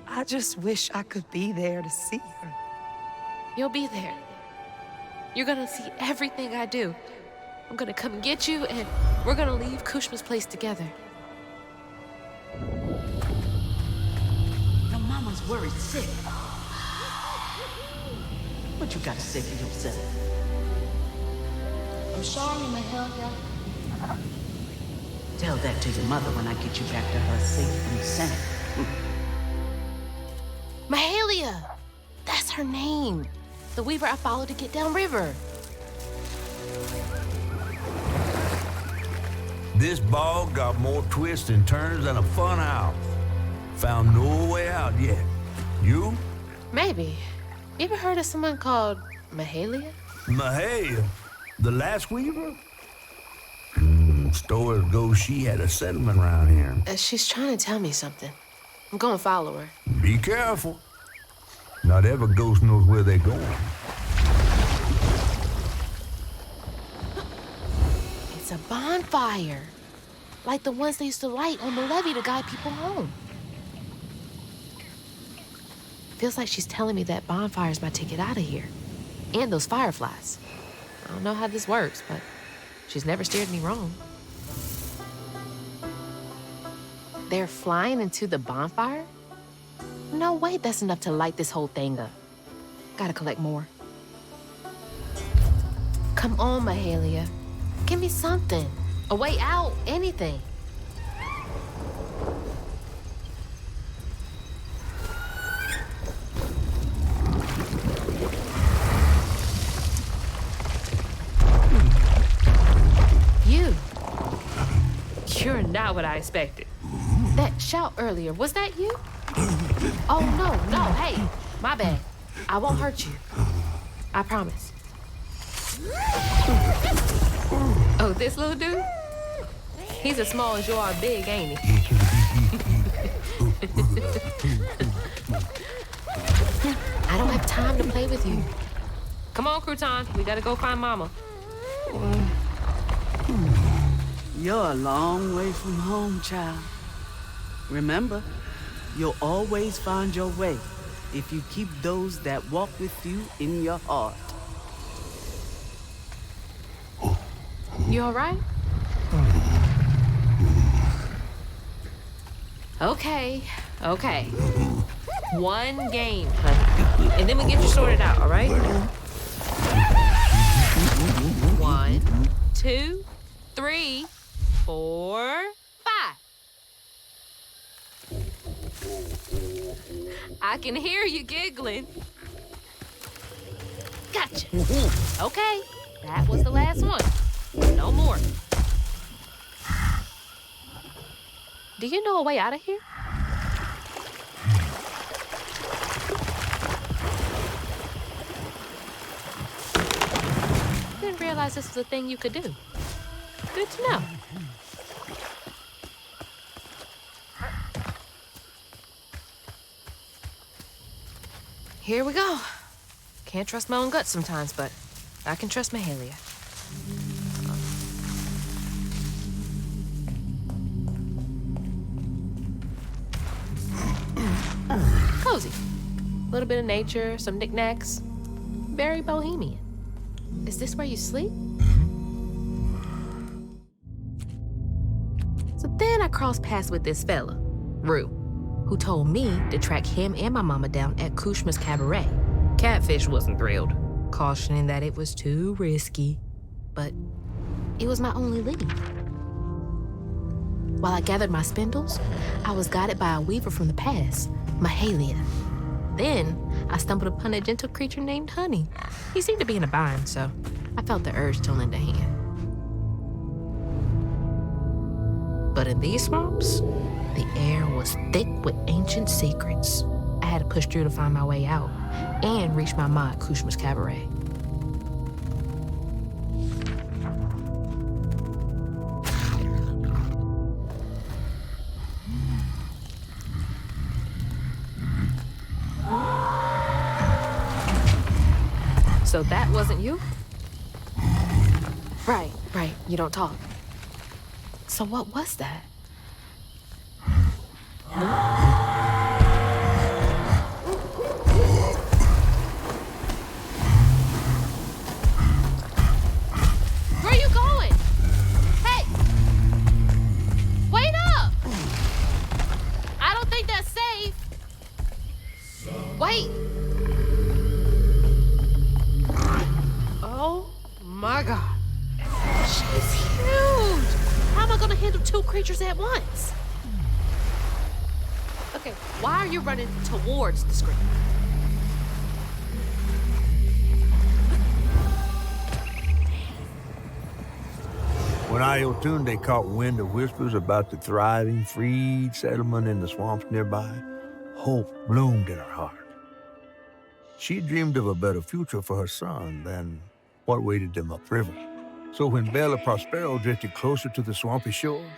I just wish I could be there to see her. You'll be there. You're gonna see everything I do. I'm gonna come get you, and we're gonna leave Kushma's place together. Your mama's worried sick. What you got to say for yourself? I'm sorry, Matilda. Tell that to your mother when I get you back to her safe and sound. Mahalia! That's her name. The weaver I followed to get downriver. This bog got more twists and turns than a fun house. Found no way out yet. You? Maybe. You ever heard of someone called Mahalia? Mahalia? The last weaver? Stories go she had a settlement around here. She's trying to tell me something. I'm gonna follow her. Be careful. Not every ghost knows where they're going. It's a bonfire. Like the ones they used to light on the levee to guide people home. Feels like she's telling me that bonfire's my ticket out of here. And those fireflies. I don't know how this works, but she's never steered me wrong. They're flying into the bonfire? No way that's enough to light this whole thing up. Gotta collect more. Come on, Mahalia. Give me something. A way out, anything. You're not what I expected. That shout earlier, was that you? Oh, no, hey, my bad. I won't hurt you. I promise. Oh, this little dude? He's as small as you are big, ain't he? I don't have time to play with you. Come on, Crouton, we gotta go find Mama. You're a long way from home, child. Remember, you'll always find your way if you keep those that walk with you in your heart. You all right? Okay. One game, honey. And then we get you sorted out, all right? 1, 2, 3, 4, 5. I can hear you giggling. Gotcha. Okay, that was the last one. No more. Do you know a way out of here? Didn't realize this was a thing you could do. Good to know. Here we go. Can't trust my own gut sometimes, but I can trust Mahalia. Cozy. A little bit of nature, some knickknacks. Very bohemian. Is this where you sleep? So then I crossed paths with this fella, Rue, who told me to track him and my mama down at Kushma's cabaret. Catfish wasn't thrilled, cautioning that it was too risky. But it was my only lead. While I gathered my spindles, I was guided by a weaver from the past, Mahalia. Then I stumbled upon a gentle creature named Honey. He seemed to be in a bind, so I felt the urge to lend a hand. But in these swamps, the air was thick with ancient secrets. I had to push through to find my way out and reach my ma at Kushma's Cabaret. So that wasn't you? Right, you don't talk. So what was that? Where are you going? Hey! Wait up! I don't think that's safe. Wait! Oh my God. She's huge! How am I gonna handle two creatures at once? Okay, why are you running towards the screen? When Ayotunde caught wind of whispers about the thriving, freed settlement in the swamps nearby, hope bloomed in her heart. She dreamed of a better future for her son than what waited them upriver. So when Bella Prospero drifted closer to the swampy shores,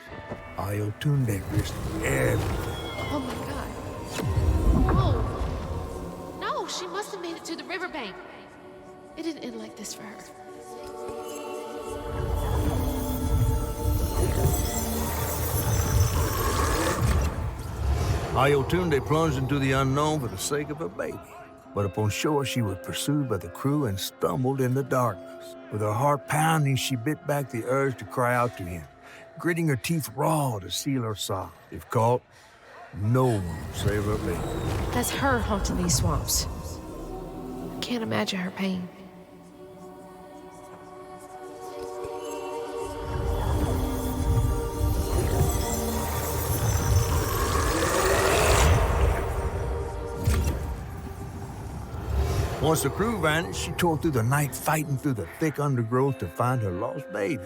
Ayotunde risked everything. Oh my God. No, she must have made it to the riverbank. It didn't end like this for her. Ayotunde plunged into the unknown for the sake of her baby. But upon shore, she was pursued by the crew and stumbled in the darkness. With her heart pounding, she bit back the urge to cry out to him, gritting her teeth raw to seal her sob. If caught, no one would save her baby. That's her haunting these swamps. I can't imagine her pain. Once the crew vanished, she tore through the night, fighting through the thick undergrowth to find her lost baby.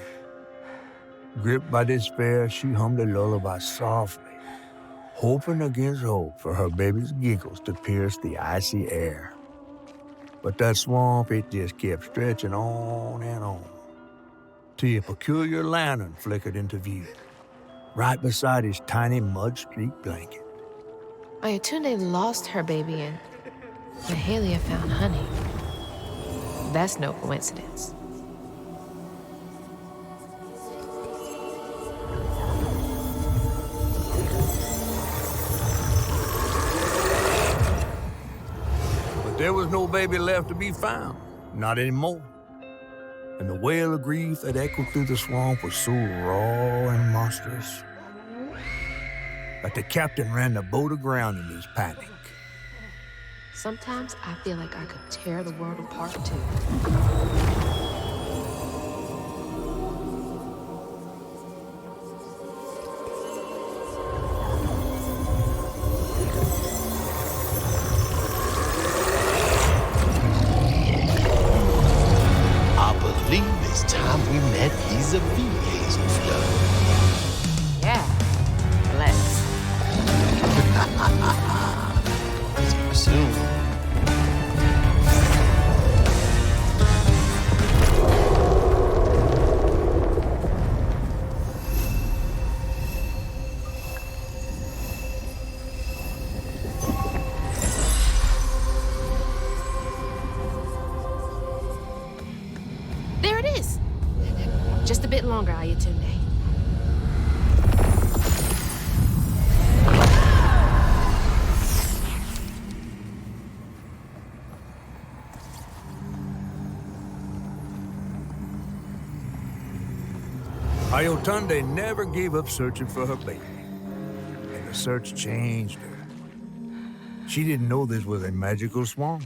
Gripped by despair, she hummed a lullaby softly, hoping against hope for her baby's giggles to pierce the icy air. But that swamp, it just kept stretching on and on, till a peculiar lantern flickered into view, right beside his tiny mud-streaked blanket. Ayotunde lost her baby and Mahalia found Honey. That's no coincidence. But there was no baby left to be found, not anymore. And the wail of grief that echoed through the swamp was so raw and monstrous that the captain ran the boat aground in his panic. Sometimes I feel like I could tear the world apart too. I believe it's time we met vis-a-vis Hazel Flood. Yeah, let's. Soon. There it is. Just a bit longer, Ayotunde. Ayotunde never gave up searching for her baby, and the search changed her. She didn't know this was a magical swamp,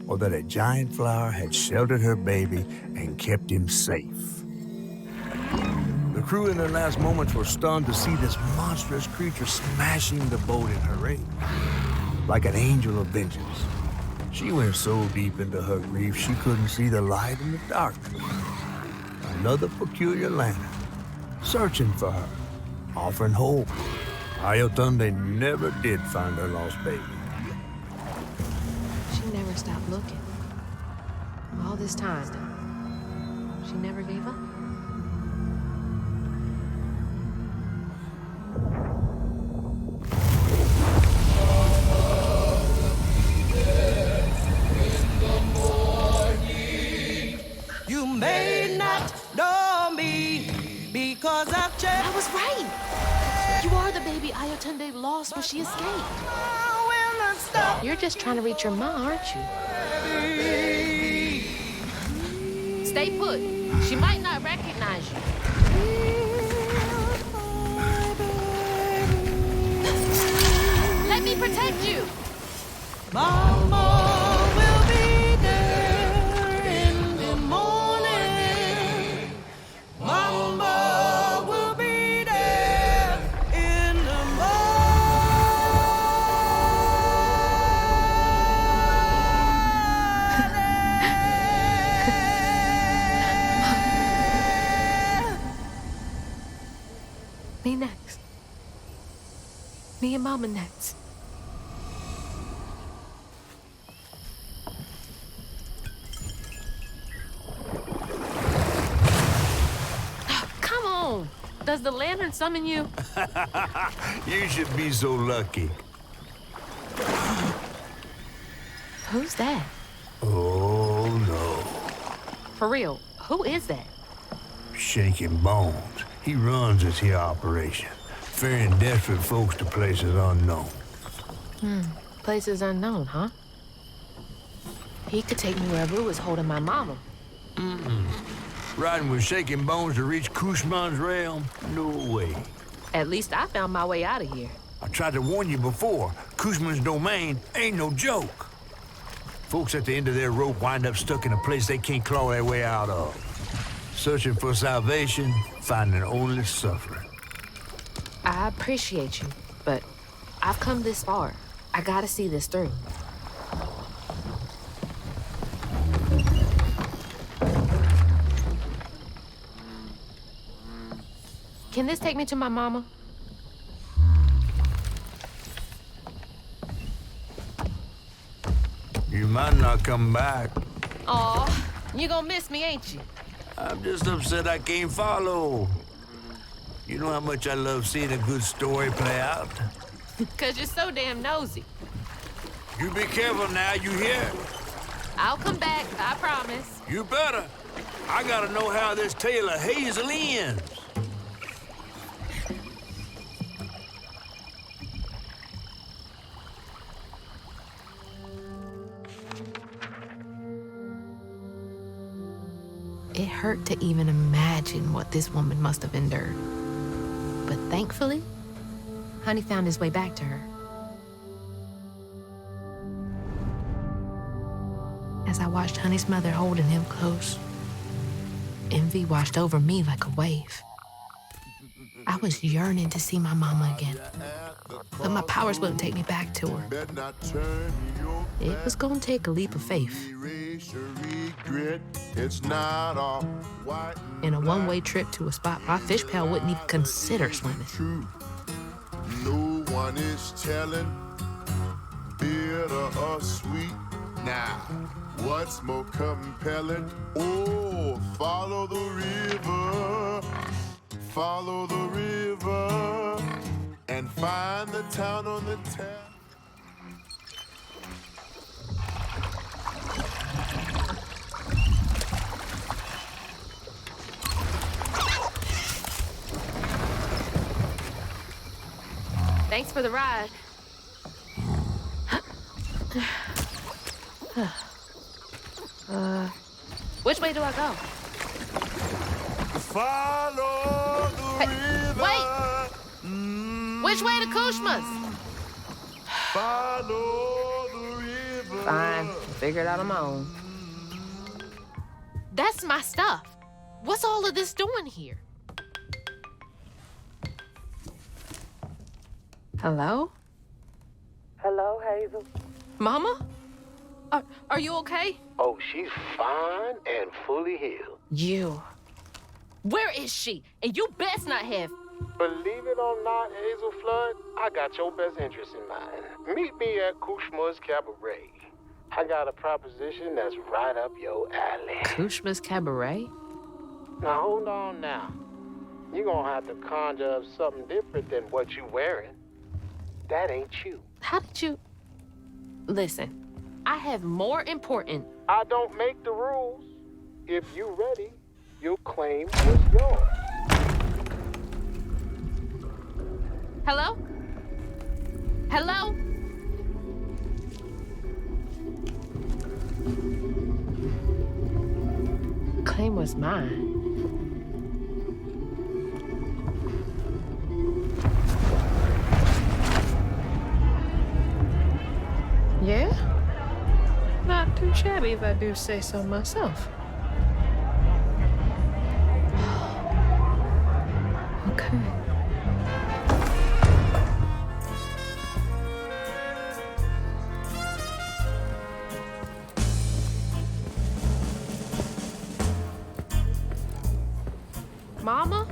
or that a giant flower had sheltered her baby and kept him safe. The crew in their last moments were stunned to see this monstrous creature smashing the boat in her rage. like an angel of vengeance. She went so deep into her grief she couldn't see the light in the darkness. Another peculiar lantern, searching for her, offering hope. Ayotunde never did find her lost baby. She never stopped looking. All this time, she never gave up. You may not know me because I've changed. I was right. You are the baby Ayotunde lost when she escaped. You're just trying to reach your mom, aren't you? Stay put. She might not recognize you. Let me protect you. Mama will be there in the morning. Mama will be there in the Me next. Me and Mama next. Come on. Does the lantern summon you? You should be so lucky. Who's that? Oh, no. For real, who is that? Shaking Bones. He runs this here operation, ferrying desperate folks to places unknown. Places unknown, huh? He could take me where Rue is holding my mama. Riding with Shaking Bones to reach Kushman's realm? No way. At least I found my way out of here. I tried to warn you before. Kushman's domain ain't no joke. Folks at the end of their rope wind up stuck in a place they can't claw their way out of. Searching for salvation, finding only suffering. I appreciate you, but I've come this far. I gotta see this through. Can this take me to my mama? You might not come back. Aw, you gonna miss me, ain't you? I'm just upset I can't follow. You know how much I love seeing a good story play out? 'Cause you're so damn nosy. You be careful now, you hear? I'll come back, I promise. You better. I gotta know how this tale of Hazel ends. It hurt to even imagine what this woman must have endured. But thankfully, Honey found his way back to her. As I watched Honey's mother holding him close, envy washed over me like a wave. I was yearning to see my mama again, but my powers wouldn't take me back to her. It was gonna take a leap of faith. In a one-way trip to a spot my fish pal wouldn't even consider swimming. No one is telling, bitter or sweet. Now, what's more compelling? Oh, follow the river, and find the town on the tap. Thanks for the ride. Which way do I go? Follow the river. Wait! Which way to Kushma's? Follow the river. Fine, I'll figure it out on my own. That's my stuff. What's all of this doing here? Hello? Hello, Hazel. Mama? Are you okay? Oh, she's fine and fully healed. You. Where is she? And you best not have. Believe it or not, Hazel Flood, I got your best interest in mind. Meet me at Kushma's Cabaret. I got a proposition that's right up your alley. Kushma's Cabaret? Now, hold on now. You're gonna have to conjure up something different than what you wearing. That ain't you. How did you... Listen, I have more important... I don't make the rules. If you ready, your claim is yours. Hello? Hello? Claim was mine. Yeah? Not too shabby if I do say so myself. Okay. Mama?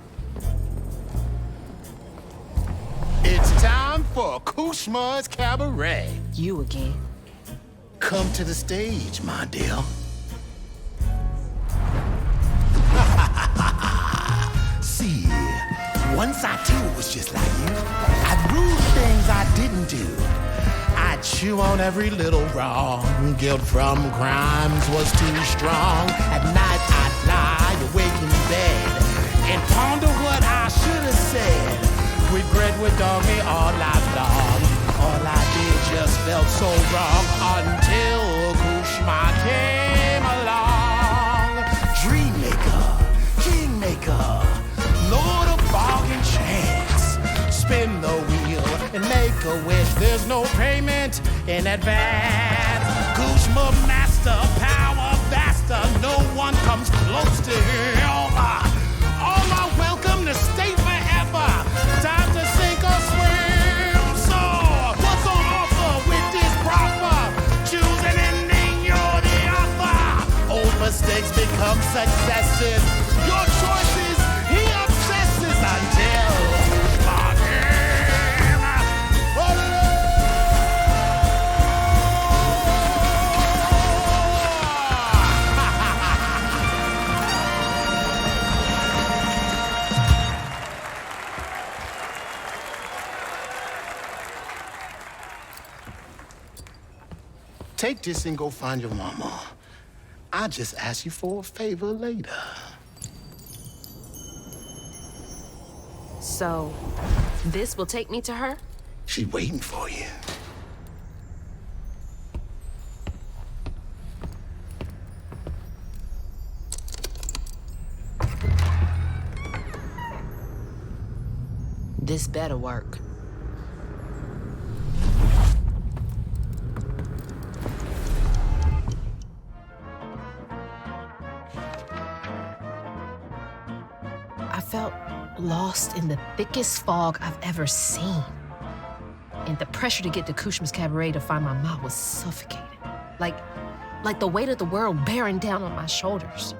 It's time for Kushma's Cabaret. You again. Come to the stage, my dear. See, once I too was just like you. I'd rule things I didn't do. I'd chew on every little wrong. Guilt from crimes was too strong. At night I'd lie awake in bed and ponder what I should have said. Regret would dog me all night long. All I did just felt so wrong until Kushma came along. Dreammaker, kingmaker, Lord of bargain chance. Spin the wheel and make a wish. There's no payment in advance. Kushma master, power vaster. No one comes close to him. All are welcome to stay forever. Time to sink or swim. So, what's on offer with this proffer? Choose an ending, you're the author. Old mistakes become successes. Your choices, he obsesses until take this and go find your mama. I'll just ask you for a favor later. So, this will take me to her? She's waiting for you. This better work. I felt lost in the thickest fog I've ever seen. And the pressure to get to Kushma's Cabaret to find my mom was suffocating. Like the weight of the world bearing down on my shoulders.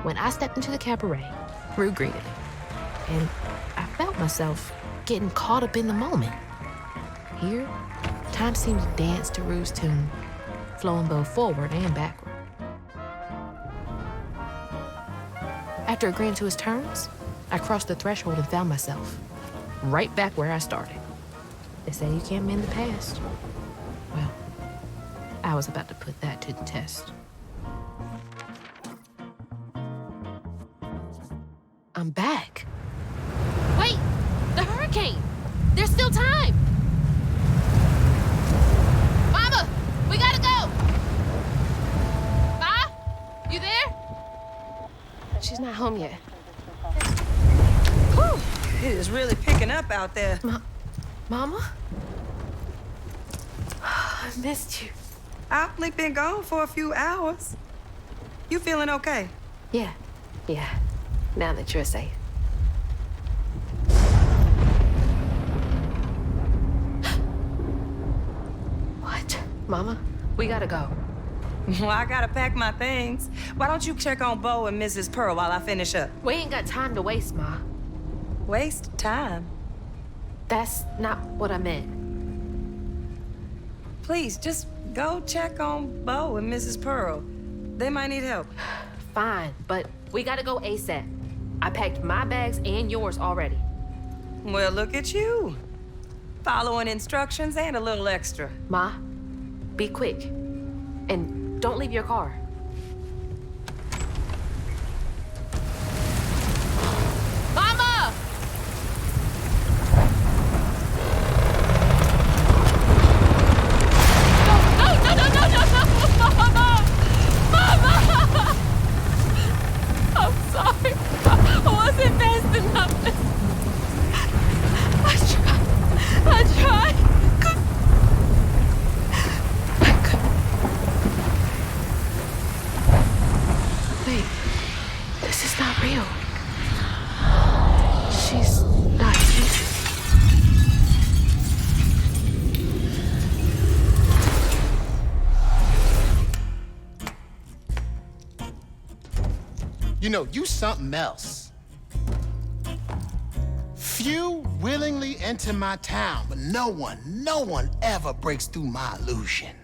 When I stepped into the cabaret, Rue greeted me. And I felt myself getting caught up in the moment. Here, time seemed to dance to Rue's tune, flowing both forward and backward. After agreeing to his terms, I crossed the threshold and found myself right back where I started. They say you can't mend the past. Well, I was about to put that to the test. I'm back. Wait, the hurricane! There's still time! Mama, we gotta go! Ma, you there? She's not home yet. Whew, it is really picking up out there. Mama? I missed you. I've only been gone for a few hours. You feeling okay? Yeah. Now that you're safe. Mama, we gotta go. Well, I gotta pack my things. Why don't you check on Bo and Mrs. Pearl while I finish up? We ain't got time to waste, Ma. Waste time? That's not what I meant. Please, just go check on Bo and Mrs. Pearl. They might need help. Fine, but we gotta go ASAP. I packed my bags and yours already. Well, look at you. Following instructions and a little extra. Ma, be quick. And don't leave your car. Mama! No, Mama! Mama! I'm sorry. I wasn't fast enough. I tried. Wait, this is not real. She's not here. You know, you something else. Few willingly enter my town, but no one ever breaks through my illusion.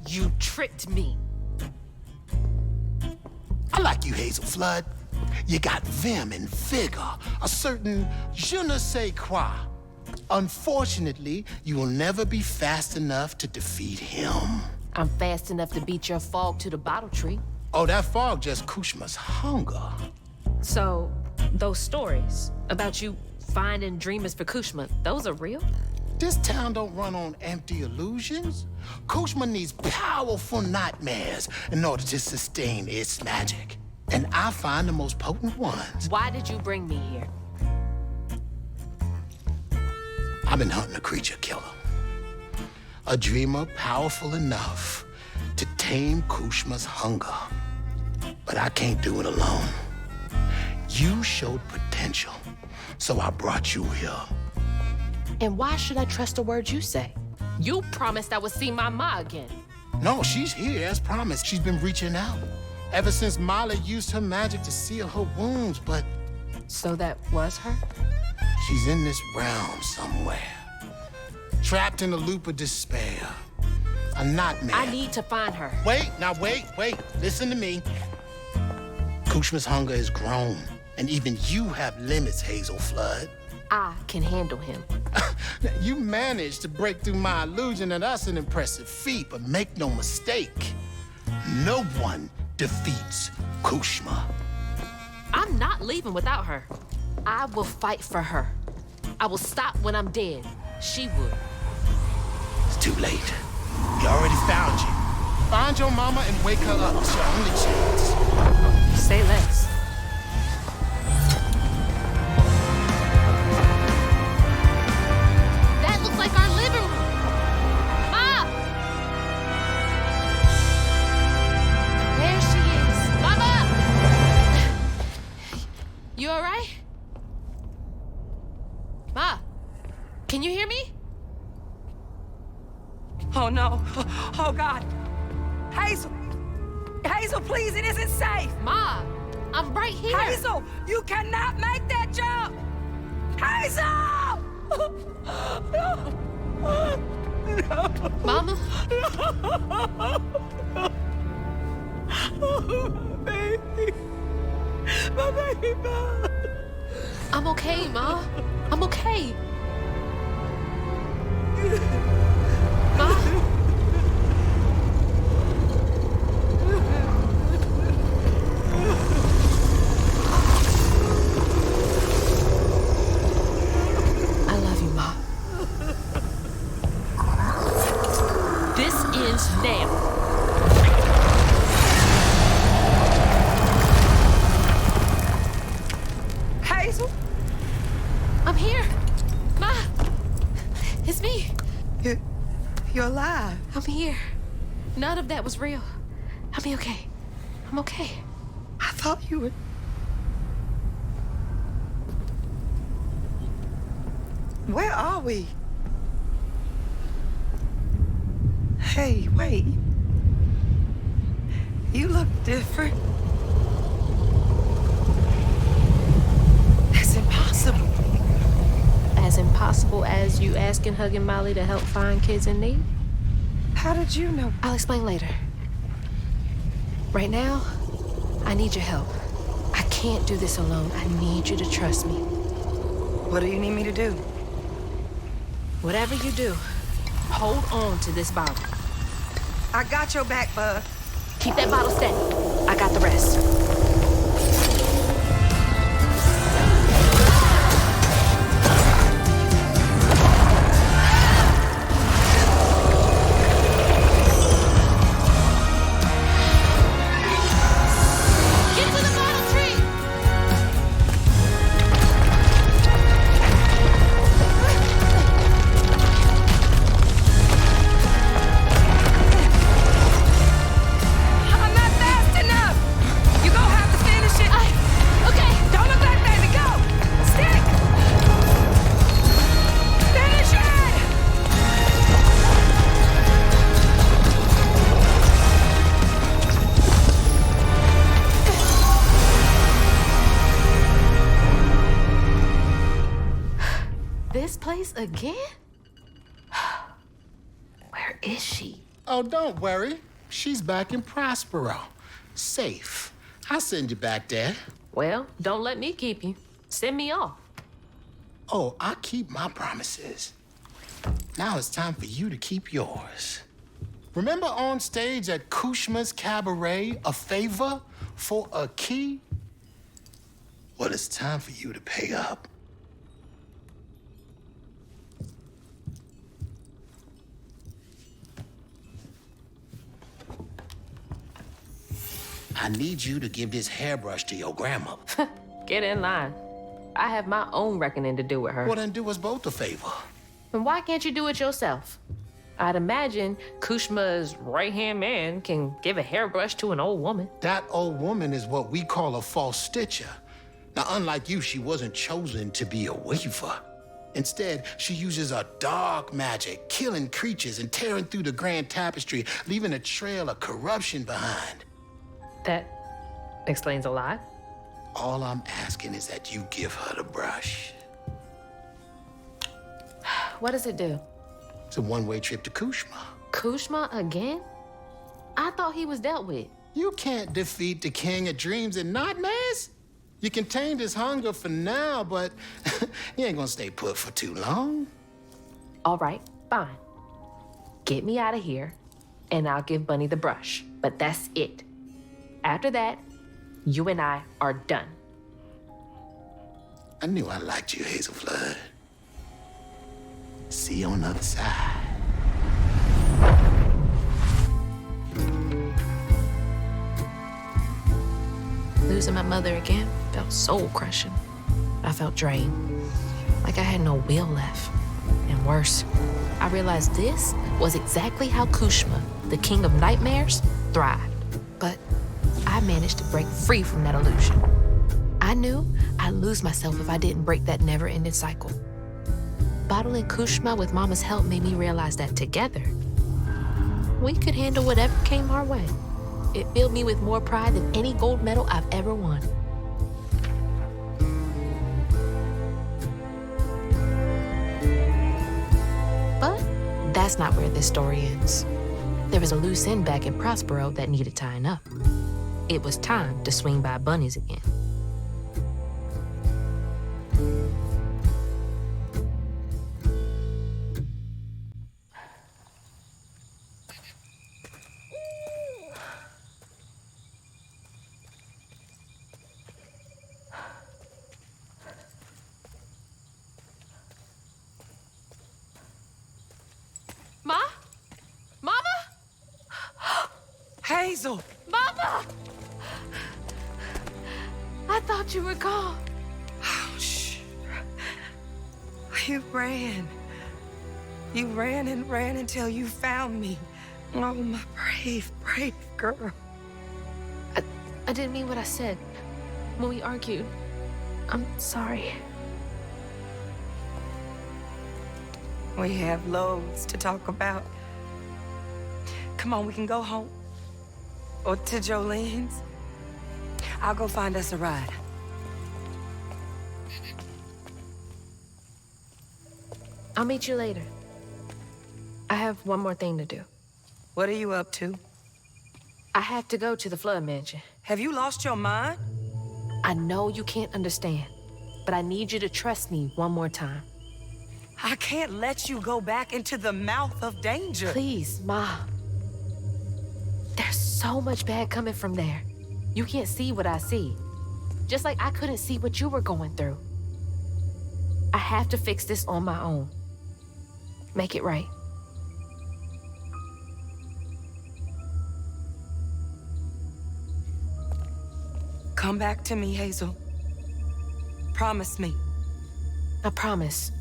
You tricked me. I like you, Hazel Flood. You got vim and vigor, a certain je ne sais quoi. Unfortunately, you will never be fast enough to defeat him. I'm fast enough to beat your fog to the bottle tree. Oh, that fog just Kushma's hunger. So, those stories about you finding dreamers for Kushma, those are real? This town don't run on empty illusions. Kushma needs powerful nightmares in order to sustain its magic. And I find the most potent ones. Why did you bring me here? I've been hunting a creature killer. A dreamer powerful enough to tame Kushma's hunger. But I can't do it alone. You showed potential, so I brought you here. And why should I trust a word you say? You promised I would see my ma again. No, she's here as promised. She's been reaching out ever since Molly used her magic to seal her wounds, but... So that was her? She's in this realm somewhere. Trapped in a loop of despair. A nightmare. I need to find her. Wait. Listen to me. Kushma's hunger is grown, and even you have limits, Hazel Flood. I can handle him. You managed to break through my illusion, and that's an impressive feat, but make no mistake, no one defeats Kushma. I'm not leaving without her. I will fight for her. I will stop when I'm dead. She would. It's too late. We already found you. Find your mama and wake her up. It's your only chance. Say less. That looks like our living room. Ma! There she is. Mama! You all right? Ma, can you hear me? Oh, no. Oh, God. Hazel! Hazel, please, it isn't safe! Ma, I'm right here. Hazel, you cannot make that jump! Hazel! No! Mama? Oh, my baby. My baby, Ma. I'm okay, Ma. I'm okay. Ma? I love you, Ma. This ends now. Hazel? I'm here. Ma! It's me. You're alive. I'm here. None of that was real. I'll be okay. I'm okay. I thought you were... Where are we? Hey, wait. You look different. That's impossible. As impossible as you asking Hugging Molly to help find kids in need? How did you know? I'll explain later. Right now, I need your help. I can't do this alone. I need you to trust me. What do you need me to do? Whatever you do, hold on to this bottle. I got your back, bud. Keep that bottle steady. I got the rest. Again? Where is she? Oh, don't worry. She's back in Prospero. Safe. I'll send you back there. Well, don't let me keep you. Send me off. Oh, I keep my promises. Now it's time for you to keep yours. Remember on stage at Kushma's Cabaret, a favor for a key? Well, it's time for you to pay up. I need you to give this hairbrush to your grandmother. Get in line. I have my own reckoning to do with her. Well, then do us both a favor. And why can't you do it yourself? I'd imagine Kushma's right-hand man can give a hairbrush to an old woman. That old woman is what we call a false stitcher. Now, unlike you, she wasn't chosen to be a weaver. Instead, she uses a dark magic, killing creatures and tearing through the grand tapestry, leaving a trail of corruption behind. That explains a lot. All I'm asking is that you give her the brush. What does it do? It's a one-way trip to Kushma. Kushma again? I thought he was dealt with. You can't defeat the king of dreams and nightmares. You contained his hunger for now, but he ain't gonna stay put for too long. All right, fine. Get me out of here, and I'll give Bunny the brush. But that's it. After that, you and I are done. I knew I liked you, Hazel Flood. See you on the other side. Losing my mother again felt soul-crushing. I felt drained, like I had no will left. And worse, I realized this was exactly how Kushma, the king of nightmares, thrived. But I managed to break free from that illusion. I knew I'd lose myself if I didn't break that never-ending cycle. Bottling Kushma with Mama's help made me realize that together, we could handle whatever came our way. It filled me with more pride than any gold medal I've ever won. But that's not where this story ends. There was a loose end back in Prospero that needed tying up. It was time to swing by Bunny's again. Ma? Mama? Hazel! Mama! I thought you were gone. Oh, shh. You ran. You ran and ran until you found me. Oh, my brave, brave girl. I didn't mean what I said when we argued. I'm sorry. We have loads to talk about. Come on, we can go home. Or to Jolene's. I'll go find us a ride. I'll meet you later. I have one more thing to do. What are you up to? I have to go to the Flood Mansion. Have you lost your mind? I know you can't understand, but I need you to trust me one more time. I can't let you go back into the mouth of danger. Please, Ma. There's so much bad coming from there. You can't see what I see. Just like I couldn't see what you were going through. I have to fix this on my own. Make it right. Come back to me, Hazel. Promise me. I promise.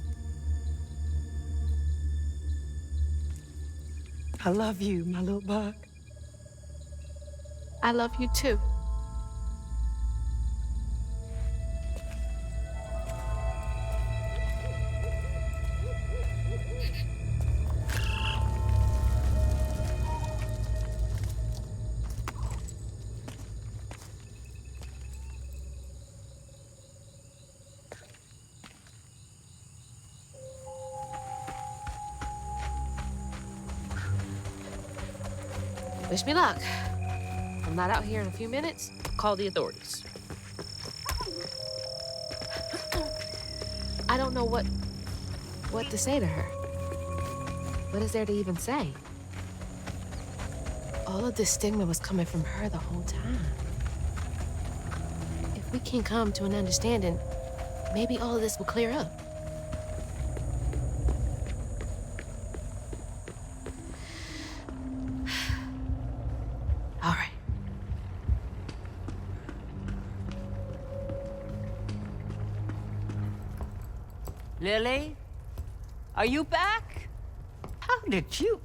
I love you, my little bug. I love you too. Wish me luck. If I'm not out here in a few minutes, call the authorities. I don't know what to say to her. What is there to even say? All of this stigma was coming from her the whole time. If we can come to an understanding, maybe all of this will clear up. All right. Lily? Are you back? How did you...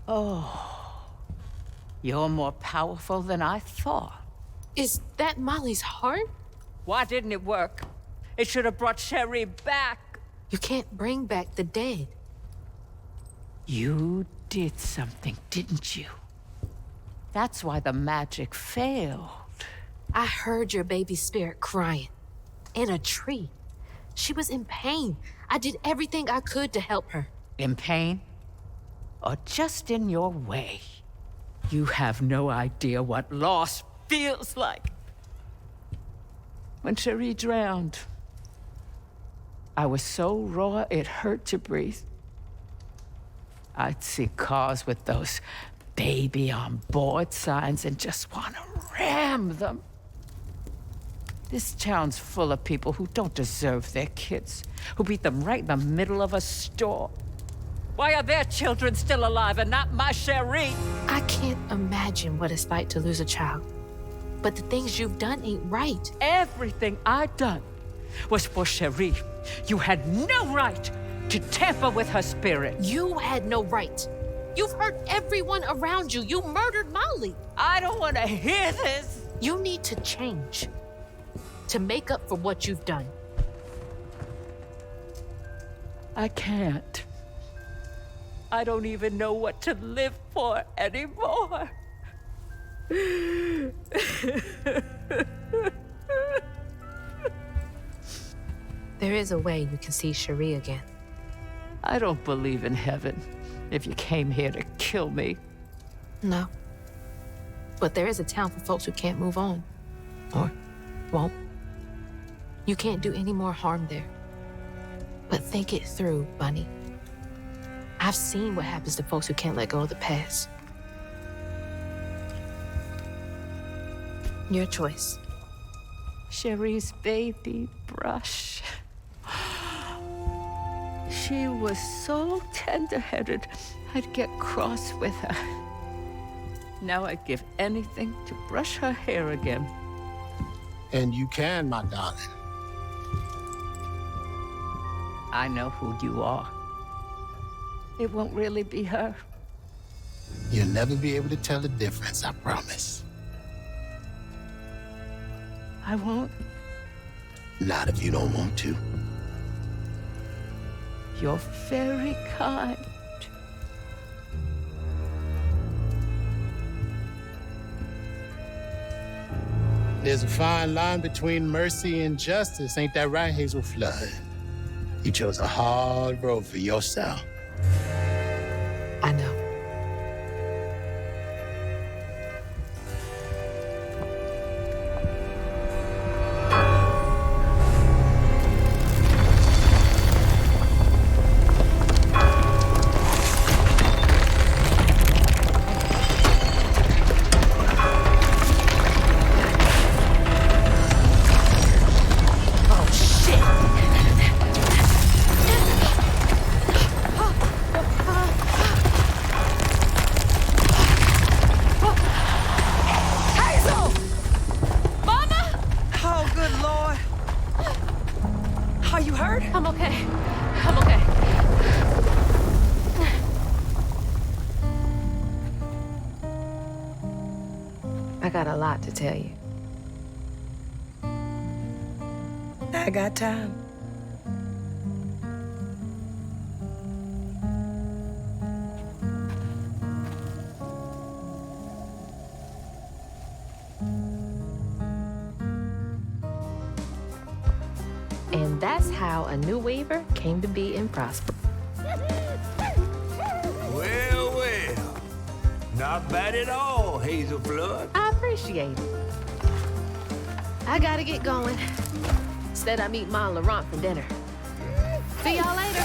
Oh, you're more powerful than I thought. Is that Molly's heart? Why didn't it work? It should have brought Sherry back. You can't bring back the dead. You did something, didn't you? That's why the magic failed. I heard your baby's spirit crying. In a tree. She was in pain. I did everything I could to help her. In pain? Or just in your way? You have no idea what loss feels like. When Cherie drowned, I was so raw it hurt to breathe. I'd see cars with those baby on board signs and just want to ram them. This town's full of people who don't deserve their kids, who beat them right in the middle of a store. Why are their children still alive and not my Cherie? I can't imagine what it's like to lose a child. But the things you've done ain't right. Everything I've done was for Cherie. You had no right to tamper with her spirit. You had no right. You've hurt everyone around you. You murdered Molly. I don't want to hear this. You need to change to make up for what you've done. I can't. I don't even know what to live for anymore. There is a way you can see Cherie again. I don't believe in heaven if you came here to kill me. No. But there is a town for folks who can't move on. Or won't. You can't do any more harm there. But think it through, Bunny. I've seen what happens to folks who can't let go of the past. Your choice. Cherie's baby brush. She was so tender-headed, I'd get cross with her. Now I'd give anything to brush her hair again. And you can, my darling. I know who you are. It won't really be her. You'll never be able to tell the difference, I promise. I won't. Not if you don't want to. You're very kind. There's a fine line between mercy and justice. Ain't that right, Hazel Flood? You chose a hard road for yourself. I know. I got a lot to tell you. I got time. And that's how a new weaver came to be and prosper. Well, well. Not bad at all, Hazel Flood. I appreciate it. I gotta get going. Said I meet Ma Laurent for dinner. See y'all later.